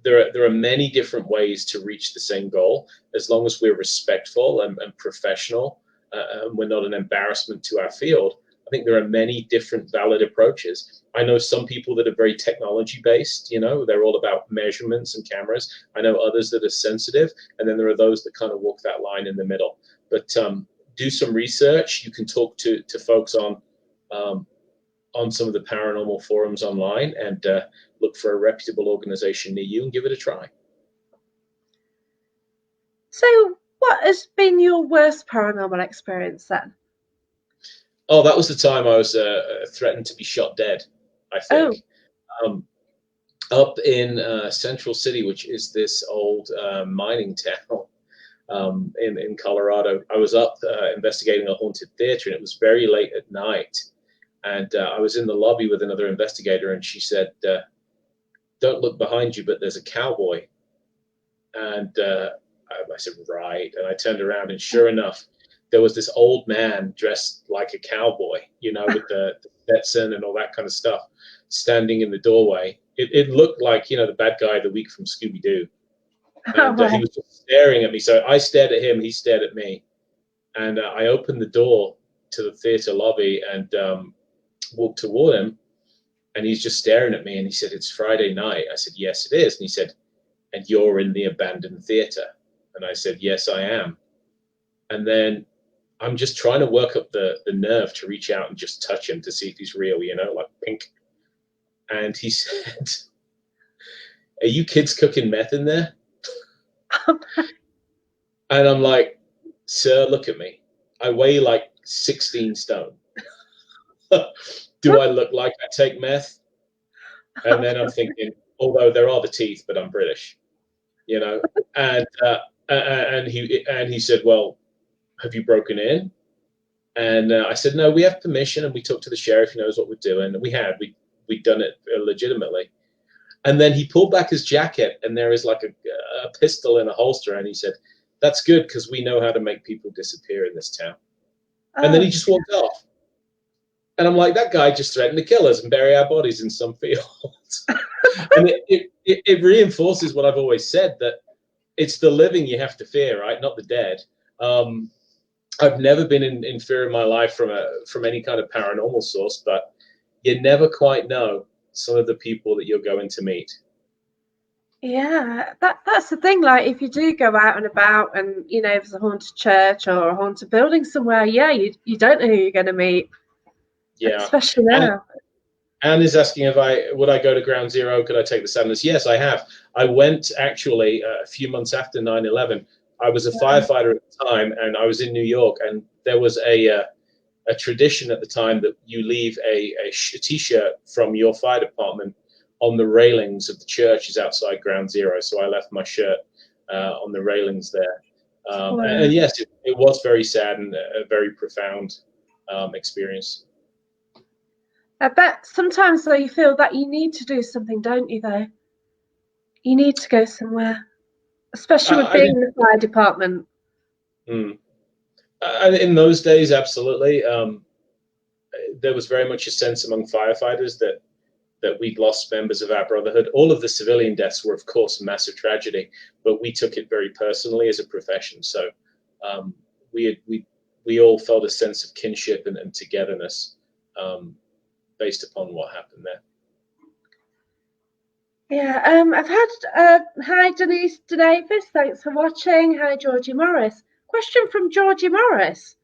S2: there are many different ways to reach the same goal, as long as we're respectful and professional, and we're not an embarrassment to our field. I think there are many different valid approaches. I know some people that are very technology based, they're all about measurements and cameras. I know others that are sensitive, and then there are those that kind of walk that line in the middle. But do some research. You can talk to folks on some of the paranormal forums online, and look for a reputable organization near you and give it a try.
S1: So, what has been your worst paranormal experience then?
S2: Oh, that was the time I was threatened to be shot dead, I think. Up in Central City, which is this old mining town in Colorado. I was up investigating a haunted theater, and it was very late at night. And I was in the lobby with another investigator, and she said, "Don't look behind you, but there's a cowboy." And I said, "Right." And I turned around, and sure enough, there was this old man dressed like a cowboy, with the Stetson and all that kind of stuff, standing in the doorway. It looked like, the bad guy of the week from Scooby-Doo. And he was just staring at me. So I stared at him, he stared at me. And I opened the door to the theater lobby and walked toward him. And he's just staring at me. And he said, "It's Friday night." I said, "Yes, it is." And he said, "And you're in the abandoned theater?" And I said, "Yes, I am." And then I'm just trying to work up the nerve to reach out and just touch him to see if he's real, like pink. And he said, "Are you kids cooking meth in there?" And I'm like, "Sir, look at me. I weigh like 16 stone. Do I look like I take meth?" And then I'm thinking, although there are the teeth, but I'm British. you know, and he said, well, have you broken in? And I said, no, we have permission, and we talked to the sheriff. He knows what we're doing. And we'd done it legitimately. And then he pulled back his jacket, and there is like a pistol in a holster. And he said, that's good, because we know how to make people disappear in this town. And then he just walked off. And I'm like, that guy just threatened to kill us and bury our bodies in some field. And it reinforces what I've always said, that it's the living you have to fear, right? Not the dead. I've never been in fear in my life from any kind of paranormal source, but you never quite know some of the people that you're going to meet.
S1: Yeah, that's the thing. Like, if you do go out and about, and if there's a haunted church or a haunted building somewhere, yeah, you don't know who you're going to meet.
S2: Yeah,
S1: especially now.
S2: Anne is asking would I go to Ground Zero? Could I take the sadness? Yes, I have. I went actually a few months after 9/11. I was a firefighter at the time, and I was in New York, and there was a tradition at the time that you leave a T-shirt from your fire department on the railings of the churches outside Ground Zero. So I left my shirt on the railings there. And yes, it was very sad and a very profound experience.
S1: I bet sometimes, though, you feel that you need to do something, don't you, though? You need to go somewhere, especially with being in the fire department.
S2: In those days, absolutely. There was very much a sense among firefighters that we'd lost members of our brotherhood. All of the civilian deaths were, of course, a massive tragedy, but we took it very personally as a profession. So we all felt a sense of kinship and togetherness based upon what happened there.
S1: Yeah, I've had hi Denise Davis, thanks for watching. Hi Georgie Morris. Question from Georgie Morris.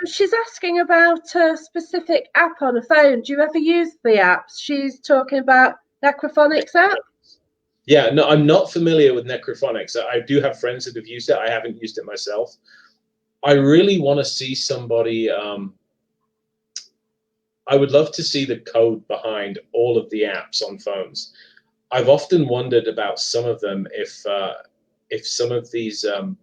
S1: She's asking about a specific app on a phone. Do you ever use the apps? She's talking about Necrophonics app.
S2: Yeah, no, I'm not familiar with Necrophonics. I do have friends that have used it. I haven't used it myself. I really want to see somebody. I would love to see the code behind all of the apps on phones. I've often wondered about some of them, if some of these, I'm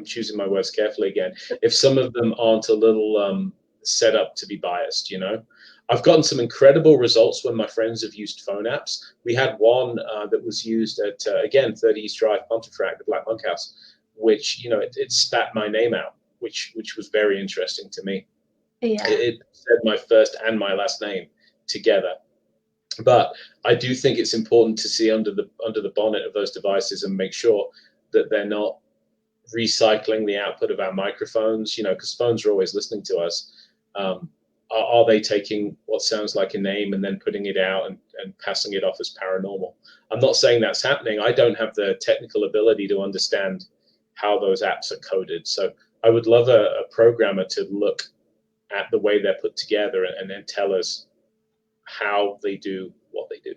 S2: choosing my words carefully again, if some of them aren't a little set up to be biased, I've gotten some incredible results when my friends have used phone apps. We had one that was used at, again, 30 East Drive, Pontefract, the Black Monkhouse, which, it spat my name out, which was very interesting to me.
S1: Yeah.
S2: It said my first and my last name together. But I do think it's important to see under the bonnet of those devices and make sure that they're not recycling the output of our microphones, because phones are always listening to us. Are they taking what sounds like a name and then putting it out and passing it off as paranormal? I'm not saying that's happening. I don't have the technical ability to understand how those apps are coded. So I would love a programmer to look at the way they're put together and then tell us how they do what they do.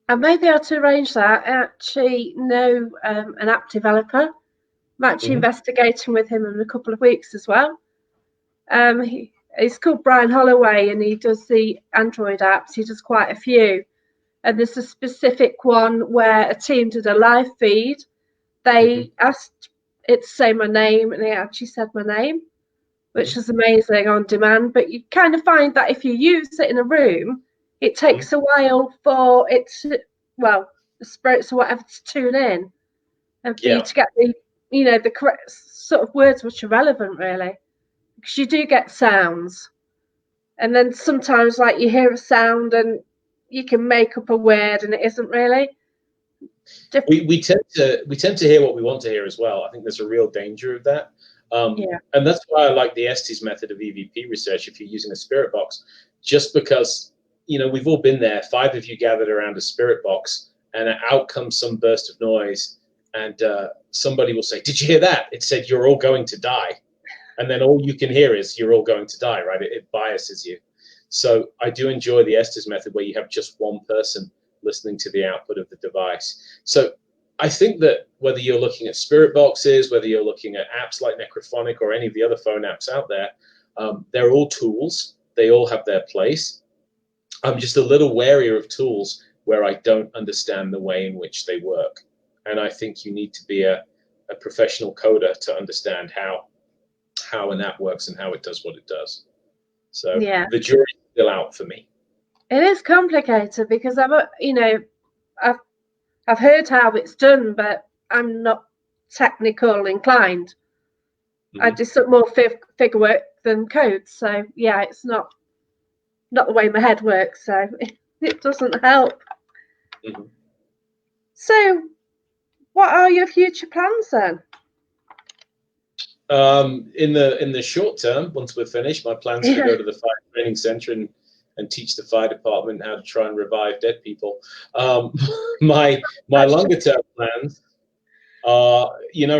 S1: I may be able to arrange that. I actually know an app developer. I'm actually investigating with him in a couple of weeks as well. He's called Brian Holloway, and he does the Android apps. He does quite a few. And there's a specific one where a team did a live feed. They asked it to say my name, and they actually said my name, which is amazing on demand. But you kind of find that if you use it in a room, it takes a while for it to, the spirits or whatever to tune in, and for you to get the correct sort of words which are relevant, really. Because you do get sounds, and then sometimes like you hear a sound and you can make up a word and it isn't really.
S2: We tend to hear what we want to hear as well. I think there's a real danger of that. And that's why I like the Estes method of EVP research. If you're using a spirit box, just because we've all been there. 5 of you gathered around a spirit box, and out comes some burst of noise, and somebody will say, "Did you hear that? It said you're all going to die." And then all you can hear is "you're all going to die," right? It biases you. So I do enjoy the Estes method, where you have just one person listening to the output of the device. So I think that whether you're looking at spirit boxes, whether you're looking at apps like Necrophonic or any of the other phone apps out there, they're all tools. They all have their place. I'm just a little warier of tools where I don't understand the way in which they work. And I think you need to be a professional coder to understand how an app works and how it does what it does. So
S1: Yeah,
S2: the jury's still out for me.
S1: it is complicated because I've I've heard how it's done, but I'm not technical inclined. I
S2: Mm-hmm.
S1: do some more figure work than code, so yeah, it's not the way my head works, so it doesn't help.
S2: Mm-hmm.
S1: So, what are your future plans then?
S2: In the short term, once we're finished, my plan's to
S1: Yeah,
S2: go to the fire training center and teach the fire department how to try and revive dead people. My longer term plans are,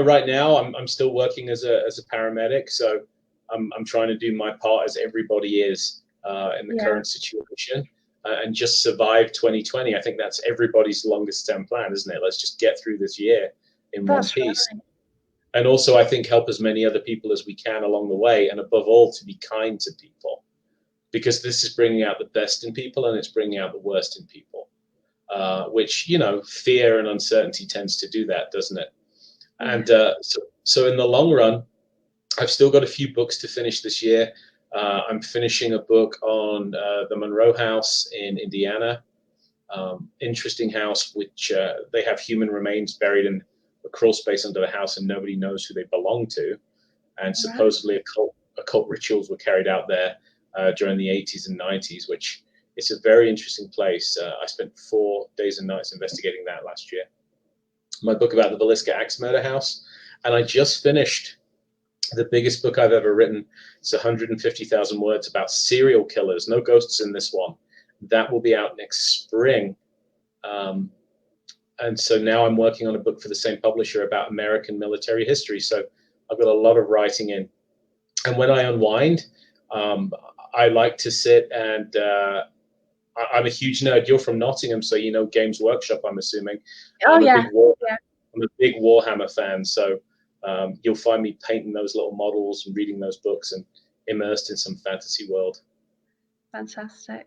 S2: right now I'm still working as a paramedic, so I'm trying to do my part as everybody is in the
S1: yeah,
S2: current situation. And just survive 2020. I think that's everybody's longest term plan, isn't it? Let's just get through this year in one
S1: that's
S2: piece.
S1: right.
S2: And also, I think help as many other people as we can along the way, and above all, to be kind to people, because this is bringing out the best in people and it's bringing out the worst in people, which, fear and uncertainty tends to do that, doesn't it?
S1: Yeah,
S2: And so in the long run, I've still got a few books to finish this year. I'm finishing a book on the Monroe House in Indiana. Interesting house, which they have human remains buried in a crawl space under the house, and nobody knows who they belong to. And
S1: right.
S2: supposedly occult rituals were carried out there during the 80s and 90s, which is a very interesting place. I spent 4 days and nights investigating that last year. My book about the Villisca Axe Murder House, and I just finished the biggest book I've ever written. It's 150,000 words about serial killers. No ghosts in this one. That will be out next spring. Um, and so now I'm working on a book for the same publisher about American military history. So I've got a lot of writing in. And when I unwind, um, I like to sit and I'm a huge nerd. You're from Nottingham, so you know Games Workshop, I'm assuming.
S1: Oh
S2: I'm a
S1: yeah,
S2: big War,
S1: yeah,
S2: I'm a big Warhammer fan, so you'll find me painting those little models and reading those books and immersed in some fantasy world.
S1: fantastic.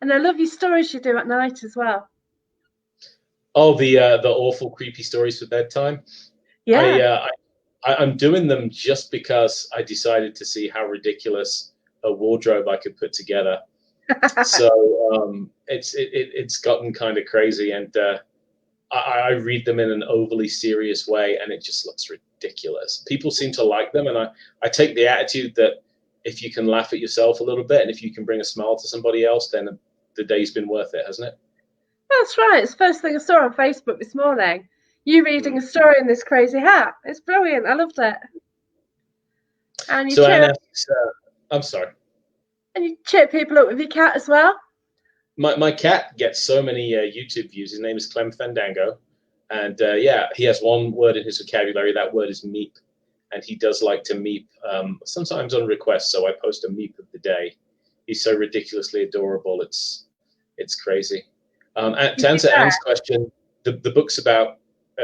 S1: And I love your stories you do at night as well.
S2: Oh, the awful, creepy stories for bedtime. I,
S1: Yeah.
S2: uh, I'm doing them just because I decided to see how ridiculous a wardrobe I could put together. So it's gotten kind of crazy, and I read them in an overly serious way, and it just looks ridiculous. People seem to like them, and I take the attitude that if you can laugh at yourself a little bit, and if you can bring a smile to somebody else, then the day's been worth it, hasn't it?
S1: That's right. It's the first thing I saw on Facebook this morning. You reading
S2: Mm.
S1: a story in this crazy hat. It's brilliant. I loved it. And
S2: So Anne asks, I'm sorry.
S1: you cheer people up with your cat as well.
S2: My cat gets so many YouTube views. His name is Clem Fandango. And yeah, he has one word in his vocabulary. That word is meep. And he does like to meep, sometimes on request. So I post a meep of the day. He's so ridiculously adorable. It's crazy. And
S1: Is
S2: to
S1: he
S2: answer
S1: there?
S2: Anne's question, the book's about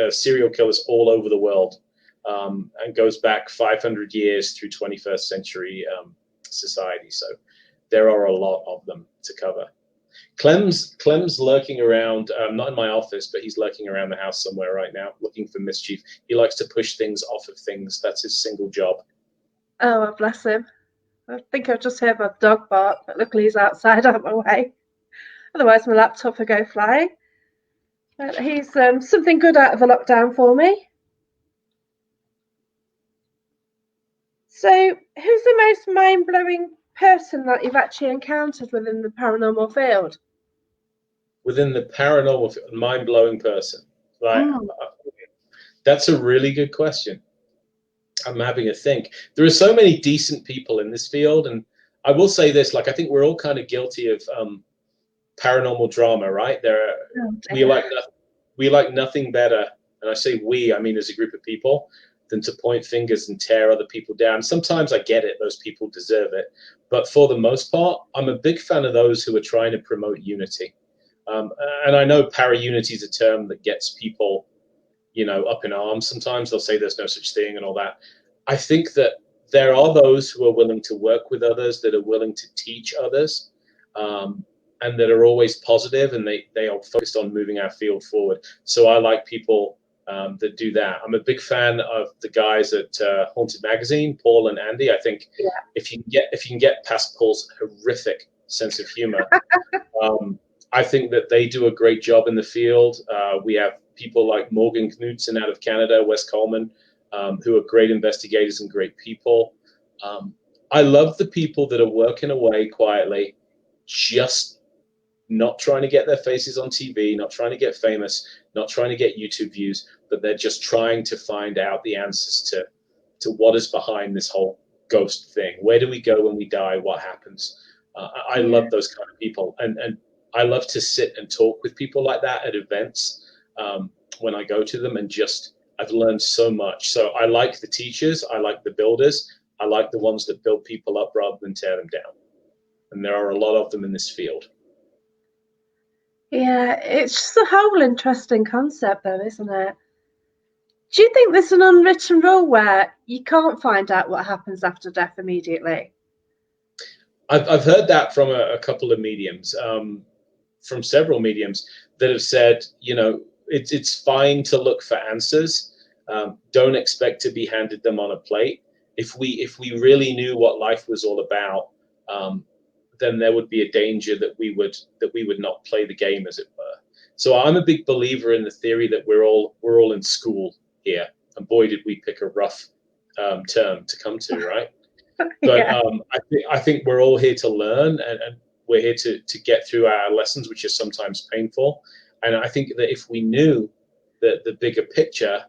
S2: serial killers all over the world, and goes back 500 years through 21st century society. So there are a lot of them to cover. Clem's lurking around, not in my office, but he's lurking around the house somewhere right now, looking for mischief. He likes to push things off of things. That's his single job.
S1: Oh, bless him. I think I've just heard my dog bark, but luckily he's outside out my way. Otherwise, my laptop would go flying. But he's something good out of the lockdown for me. So, who's the most mind-blowing person that you've actually encountered within the paranormal field?
S2: Within the paranormal, mind-blowing person. Like,
S1: Mm.
S2: that's a really good question. I'm having a think. There are so many decent people in this field, and I will say this: like, I think we're all kind of guilty of paranormal drama, right?
S1: Oh
S2: We
S1: dear.
S2: like nothing better, and I say we, I mean as a group of people, than to point fingers and tear other people down. Sometimes I get it; those people deserve it, but for the most part, I'm a big fan of those who are trying to promote unity. And I know para-unity is a term that gets people, up in arms. Sometimes they'll say there's no such thing and all that. I think that there are those who are willing to work with others, that are willing to teach others, and that are always positive, and they are focused on moving our field forward. So I like people that do that. I'm a big fan of the guys at Haunted Magazine, Paul and Andy. I think if you can get past Paul's horrific sense of humor, I think that they do a great job in the field. We have people like Morgan Knudsen out of Canada, Wes Coleman, who are great investigators and great people. I love the people that are working away quietly, just not trying to get their faces on TV, not trying to get famous, not trying to get YouTube views, but they're just trying to find out the answers to what is behind this whole ghost thing. Where do we go when we die? What happens? I love those kind of people. And I love to sit and talk with people like that at events when I go to them, and I've learned so much. So I like the teachers, I like the builders, I like the ones that build people up rather than tear them down. And there are a lot of them in this field.
S1: Yeah, it's just a whole interesting concept though, isn't it? Do you think there's an unwritten rule where you can't find out what happens after death immediately?
S2: I've heard that from a couple of mediums, from several mediums that have said, it's fine to look for answers. Don't expect to be handed them on a plate. If we really knew what life was all about, then there would be a danger that we would not play the game, as it were. So I'm a big believer in the theory that we're all in school here, and boy, did we pick a rough term to come to, right? But I think we're all here to learn, and we're here to get through our lessons, which are sometimes painful. And I think that if we knew the bigger picture,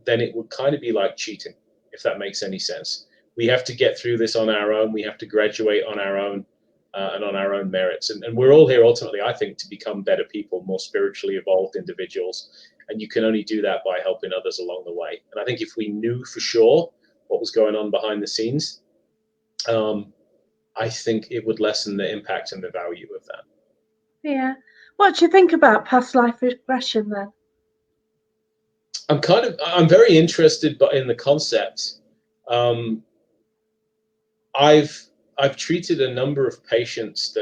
S2: then it would kind of be like cheating, if that makes any sense. We have to get through this on our own. We have to graduate on our own and on our own merits. And we're all here ultimately, I think, to become better people, more spiritually evolved individuals. And you can only do that by helping others along the way. And I think if we knew for sure what was going on behind the scenes, I think it would lessen the impact and the value of that.
S1: Yeah. What do you think about past life regression then?
S2: I'm very interested in the concept. I've treated a number of patients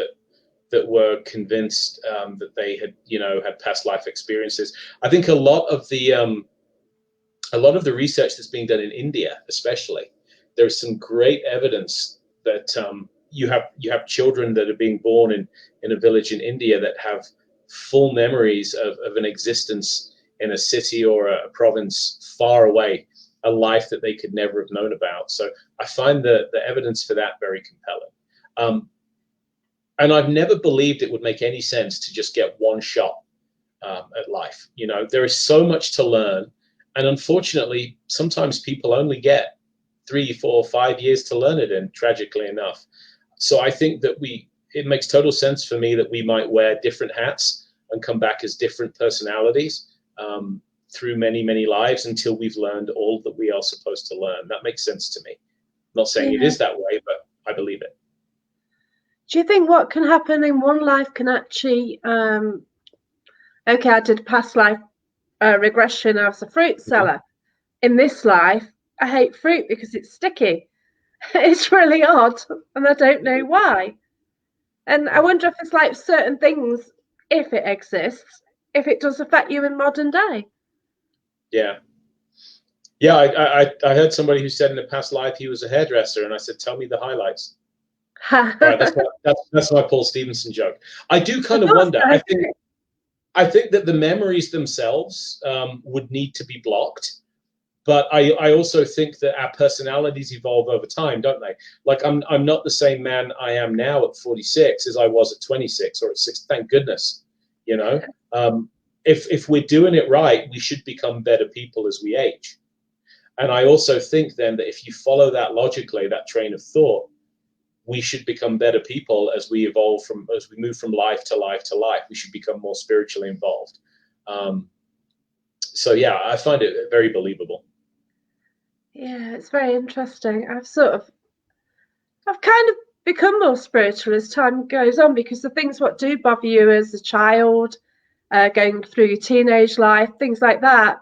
S2: that were convinced that they had past life experiences. I think a lot of the research that's being done in India, especially, there's some great evidence that you have children that are being born in a village in India that have full memories of an existence in a city or a province far away, a life that they could never have known about. So I find the evidence for that very compelling. And I've never believed it would make any sense to just get one shot at life. There is so much to learn. And unfortunately, sometimes people only get 3, 4, 5 years to learn it in, tragically enough. So I think that it makes total sense for me that we might wear different hats and come back as different personalities through many, many lives until we've learned all that we are supposed to learn. That makes sense to me. I'm not saying it is that way, but I believe it.
S1: Do you think what can happen in one life can actually, okay, I did past life regression, I was a fruit seller. In this life, I hate fruit because it's sticky. It's really odd, and I don't know why. And I wonder if it's like certain things, if it exists, if it does affect you in modern day. Yeah.
S2: I heard somebody who said in a past life he was a hairdresser, and I said, "Tell me the highlights." Right, that's my Paul Stevenson joke. I do kind of wonder. I think that the memories themselves would need to be blocked. But I also think that our personalities evolve over time, don't they? Like I'm not the same man I am now at 46 as I was at 26 or at 6. Thank goodness, If we're doing it right, we should become better people as we age. And I also think then that if you follow that logically, that train of thought, we should become better people as we evolve as we move from life to life to life. We should become more spiritually involved. So yeah, I find it very believable.
S1: Yeah, it's very interesting. I've kind of become more spiritual as time goes on, because the things what do bother you as a child, going through your teenage life, things like that,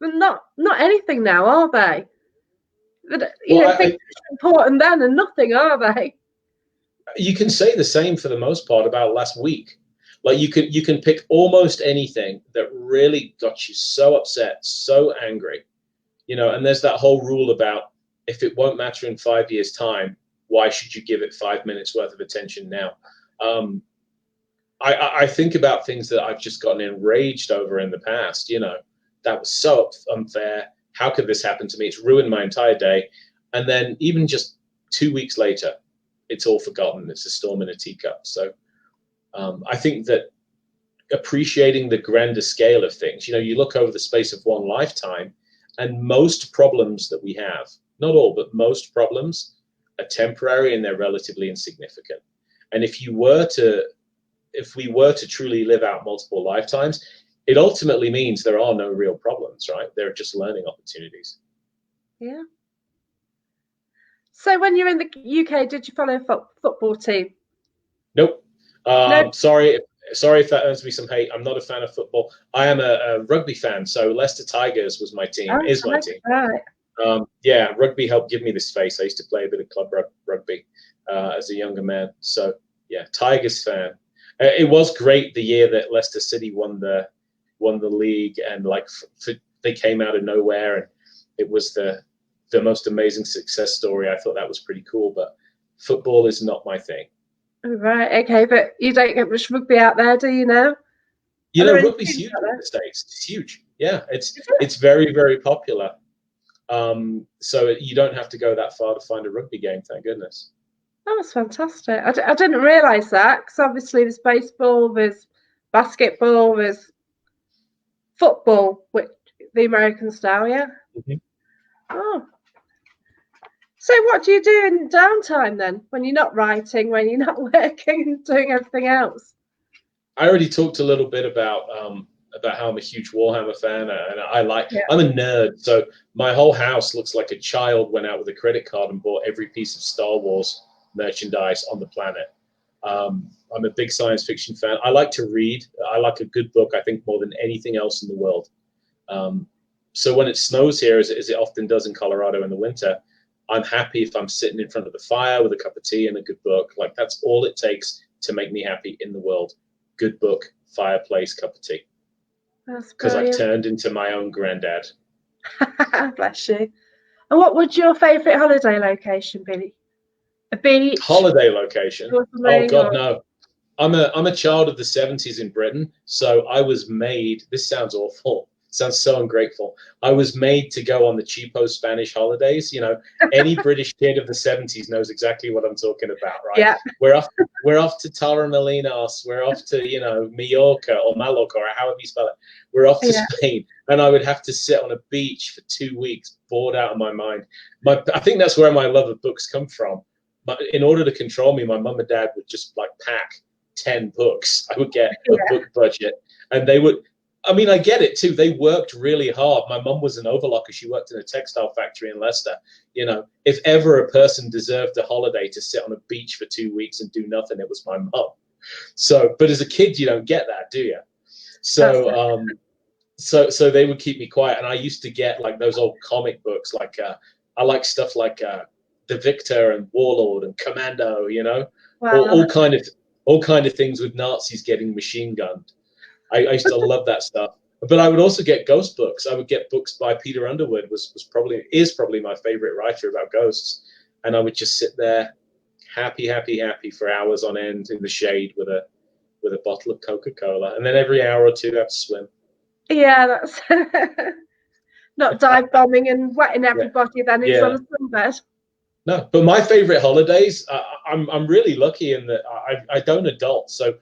S1: they're not anything now, are they? Things are important then and nothing, are they?
S2: You can say the same for the most part about last week. Like you can pick almost anything that really got you so upset, so angry, you know. And there's that whole rule about if it won't matter in 5 years' time, why should you give it 5 minutes worth of attention now? I think about things that I've just gotten enraged over in the past. You know, that was so unfair. How could this happen to me? It's ruined my entire day. And then even just 2 weeks later, it's all forgotten. It's a storm in a teacup. So I think that appreciating the grander scale of things, you know, you look over the space of one lifetime, and most problems that we have, not all, but most problems are temporary and they're relatively insignificant. And if we were to truly live out multiple lifetimes, it ultimately means there are no real problems, right? They're just learning opportunities.
S1: Yeah. So when you're in the UK, did you follow a football team?
S2: Nope.
S1: No.
S2: Sorry if that earns me some hate. I'm not a fan of football. I am a rugby fan. So Leicester Tigers was my team, is my team.
S1: Right.
S2: Yeah, rugby helped give me this face. I used to play a bit of club rugby as a younger man. So yeah, Tigers fan. It was great the year that Leicester City won the league, and like they came out of nowhere, and it was the most amazing success story. I thought that was pretty cool, but football is not my thing.
S1: Right, okay, but you don't get much rugby out there, do you now?
S2: You know, rugby's huge in the States. It's huge. Yeah, it's very, very popular. So you don't have to go that far to find a rugby game, thank goodness.
S1: Oh, that's fantastic. I didn't realise that, because obviously there's baseball, there's basketball, there's football, which the American style, yeah?
S2: Mm-hmm.
S1: Oh. So what do you do in downtime then, when you're not writing, when you're not working and doing everything else?
S2: I already talked a little bit about how I'm a huge Warhammer fan, and I'm a nerd. So my whole house looks like a child went out with a credit card and bought every piece of Star Wars merchandise on the planet. I'm a big science fiction fan. I like to read. I like a good book, I think, more than anything else in the world. So when it snows here, as it often does in Colorado in the winter, I'm happy if I'm sitting in front of the fire with a cup of tea and a good book. Like, that's all it takes to make me happy in the world. Good book, fireplace, cup of tea. Because I've turned into my own granddad.
S1: Bless you. And what would your favourite holiday location be? A beach?
S2: Holiday location? Oh God, no. I'm a child of the 70s in Britain, so I was made. This sounds awful. Sounds so ungrateful. I was made to go on the cheapo Spanish holidays. You know, any British kid of the 70s knows exactly what I'm talking about, right?
S1: Yeah.
S2: We're off to Torremolinos. We're off to, you know, Mallorca or Mallorca, or however you spell it. We're off to Spain, and I would have to sit on a beach for 2 weeks, bored out of my mind. I think that's where my love of books come from. But in order to control me, my mum and dad would just like pack 10 books. I would get a book budget, and they would. I mean, I get it too. They worked really hard. My mum was an overlocker. She worked in a textile factory in Leicester. You know, if ever a person deserved a holiday to sit on a beach for 2 weeks and do nothing, it was my mum. So, but as a kid, you don't get that, do you? So, so they would keep me quiet. And I used to get like those old comic books. Like, I like stuff like The Victor and Warlord and Commando. You know, all kind of things with Nazis getting machine gunned. I used to love that stuff. But I would also get ghost books. I would get books by Peter Underwood, is probably my favorite writer about ghosts. And I would just sit there happy for hours on end in the shade with a bottle of Coca-Cola. And then every hour or two I have to swim.
S1: Yeah, that's not dive bombing and wetting everybody then it's on a sunbed.
S2: No, but my favorite holidays, I'm really lucky in that I don't adult. So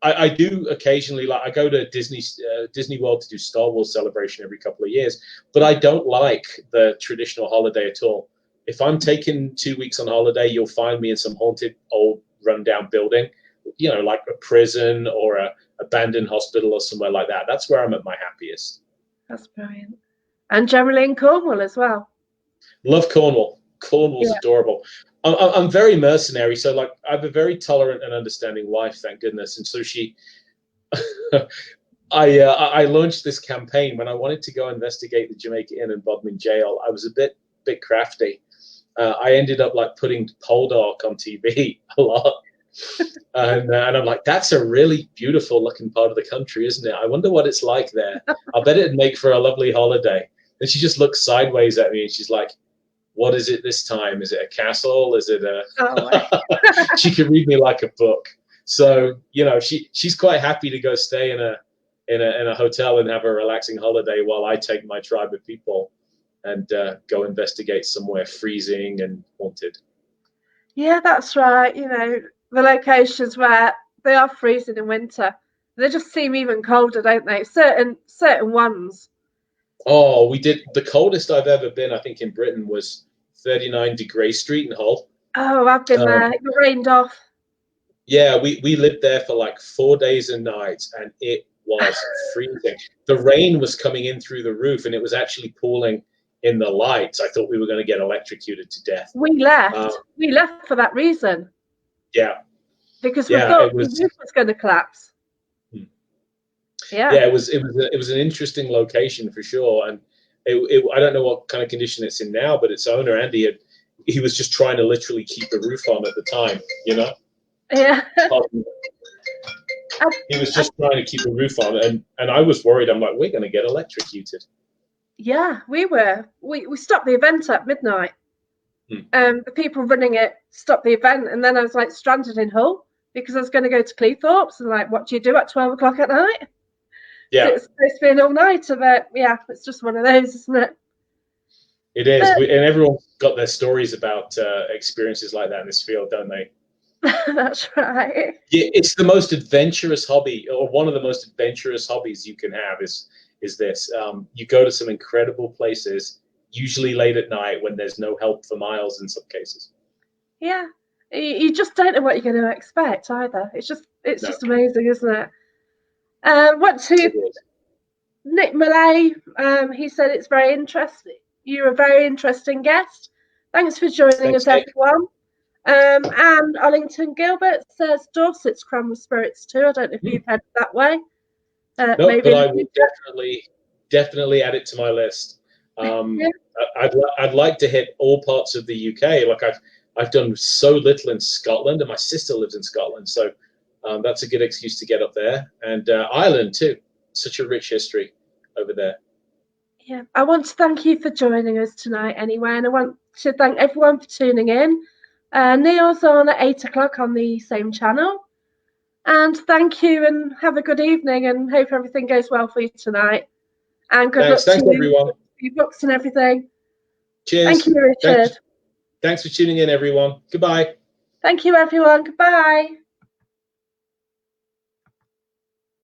S2: I do occasionally, like, I go to Disney World to do Star Wars Celebration every couple of years, but I don't like the traditional holiday at all. If I'm taking 2 weeks on holiday, you'll find me in some haunted old rundown building, you know, like a prison or a abandoned hospital or somewhere like that. That's where I'm at my happiest.
S1: That's brilliant. And generally in Cornwall as well. Love
S2: Cornwall. Cornwall's adorable. I'm very mercenary, so like I have a very tolerant and understanding wife, thank goodness. And so I launched this campaign when I wanted to go investigate the Jamaica Inn and Bodmin jail. I was a bit crafty. I ended up like putting Poldark on TV a lot. And I'm like, that's a really beautiful looking part of the country, isn't it? I wonder what it's like there. I bet it'd make for a lovely holiday. And she just looks sideways at me and she's like, what is it this time? Is it a castle? Is it a...
S1: Oh.
S2: She can read me like a book. So, you know, she's quite happy to go stay in a hotel and have a relaxing holiday while I take my tribe of people and go investigate somewhere freezing and haunted.
S1: Yeah, that's right. You know, the locations where they are freezing in winter, they just seem even colder, don't they? Certain ones.
S2: Oh, we did the coldest I've ever been, I think, in Britain was 39 Degree Street in Hull.
S1: Oh, I've been there. It rained off.
S2: Yeah, we lived there for like 4 days and nights, and it was freezing. The rain was coming in through the roof, and it was actually pooling in the lights. I thought we were going to get electrocuted to death.
S1: We left. We left for that reason.
S2: Yeah.
S1: Because we thought the roof was going to collapse.
S2: Yeah, it was an interesting location for sure, and I don't know what kind of condition it's in now, but its owner Andy he was just trying to literally keep the roof on at the time, you know.
S1: Yeah.
S2: He was just trying to keep the roof on, and I was worried. I'm like, we're going to get electrocuted.
S1: Yeah, we were. We stopped the event at midnight. The people running it stopped the event, and then I was like stranded in Hull because I was going to go to Cleethorpes, and like, what do you do at 12 o'clock at night?
S2: Yeah,
S1: so it's supposed to be an all-nighter, but yeah, it's just one of those, isn't it?
S2: It is, and everyone's got their stories about experiences like that in this field, don't they?
S1: That's right.
S2: Yeah, it's the most adventurous hobby, or one of the most adventurous hobbies you can have is this. You go to some incredible places, usually late at night when there's no help for miles in some cases.
S1: Yeah, you just don't know what you're going to expect either. It's just amazing, isn't it? Went to Nick Millay. He said it's very interesting. You're a very interesting guest. Thanks for joining us, everyone. And Allington Gilbert says Dorset's crammed with spirits too. I don't know if you've heard that way.
S2: No,
S1: maybe
S2: but I would definitely add it to my list. I'd like to hit all parts of the UK. Like I've done so little in Scotland, and my sister lives in Scotland, so that's a good excuse to get up there. And Ireland too. Such a rich history over there.
S1: Yeah, I want to thank you for joining us tonight anyway, and I want to thank everyone for tuning in. Neil's on at 8 o'clock on the same channel. And thank you, and have a good evening, and hope everything goes well for you tonight. And good luck to
S2: everyone.
S1: Your books and everything.
S2: Cheers.
S1: Thank you, Richard.
S2: Thanks for tuning in, everyone. Goodbye.
S1: Thank you, everyone. Goodbye.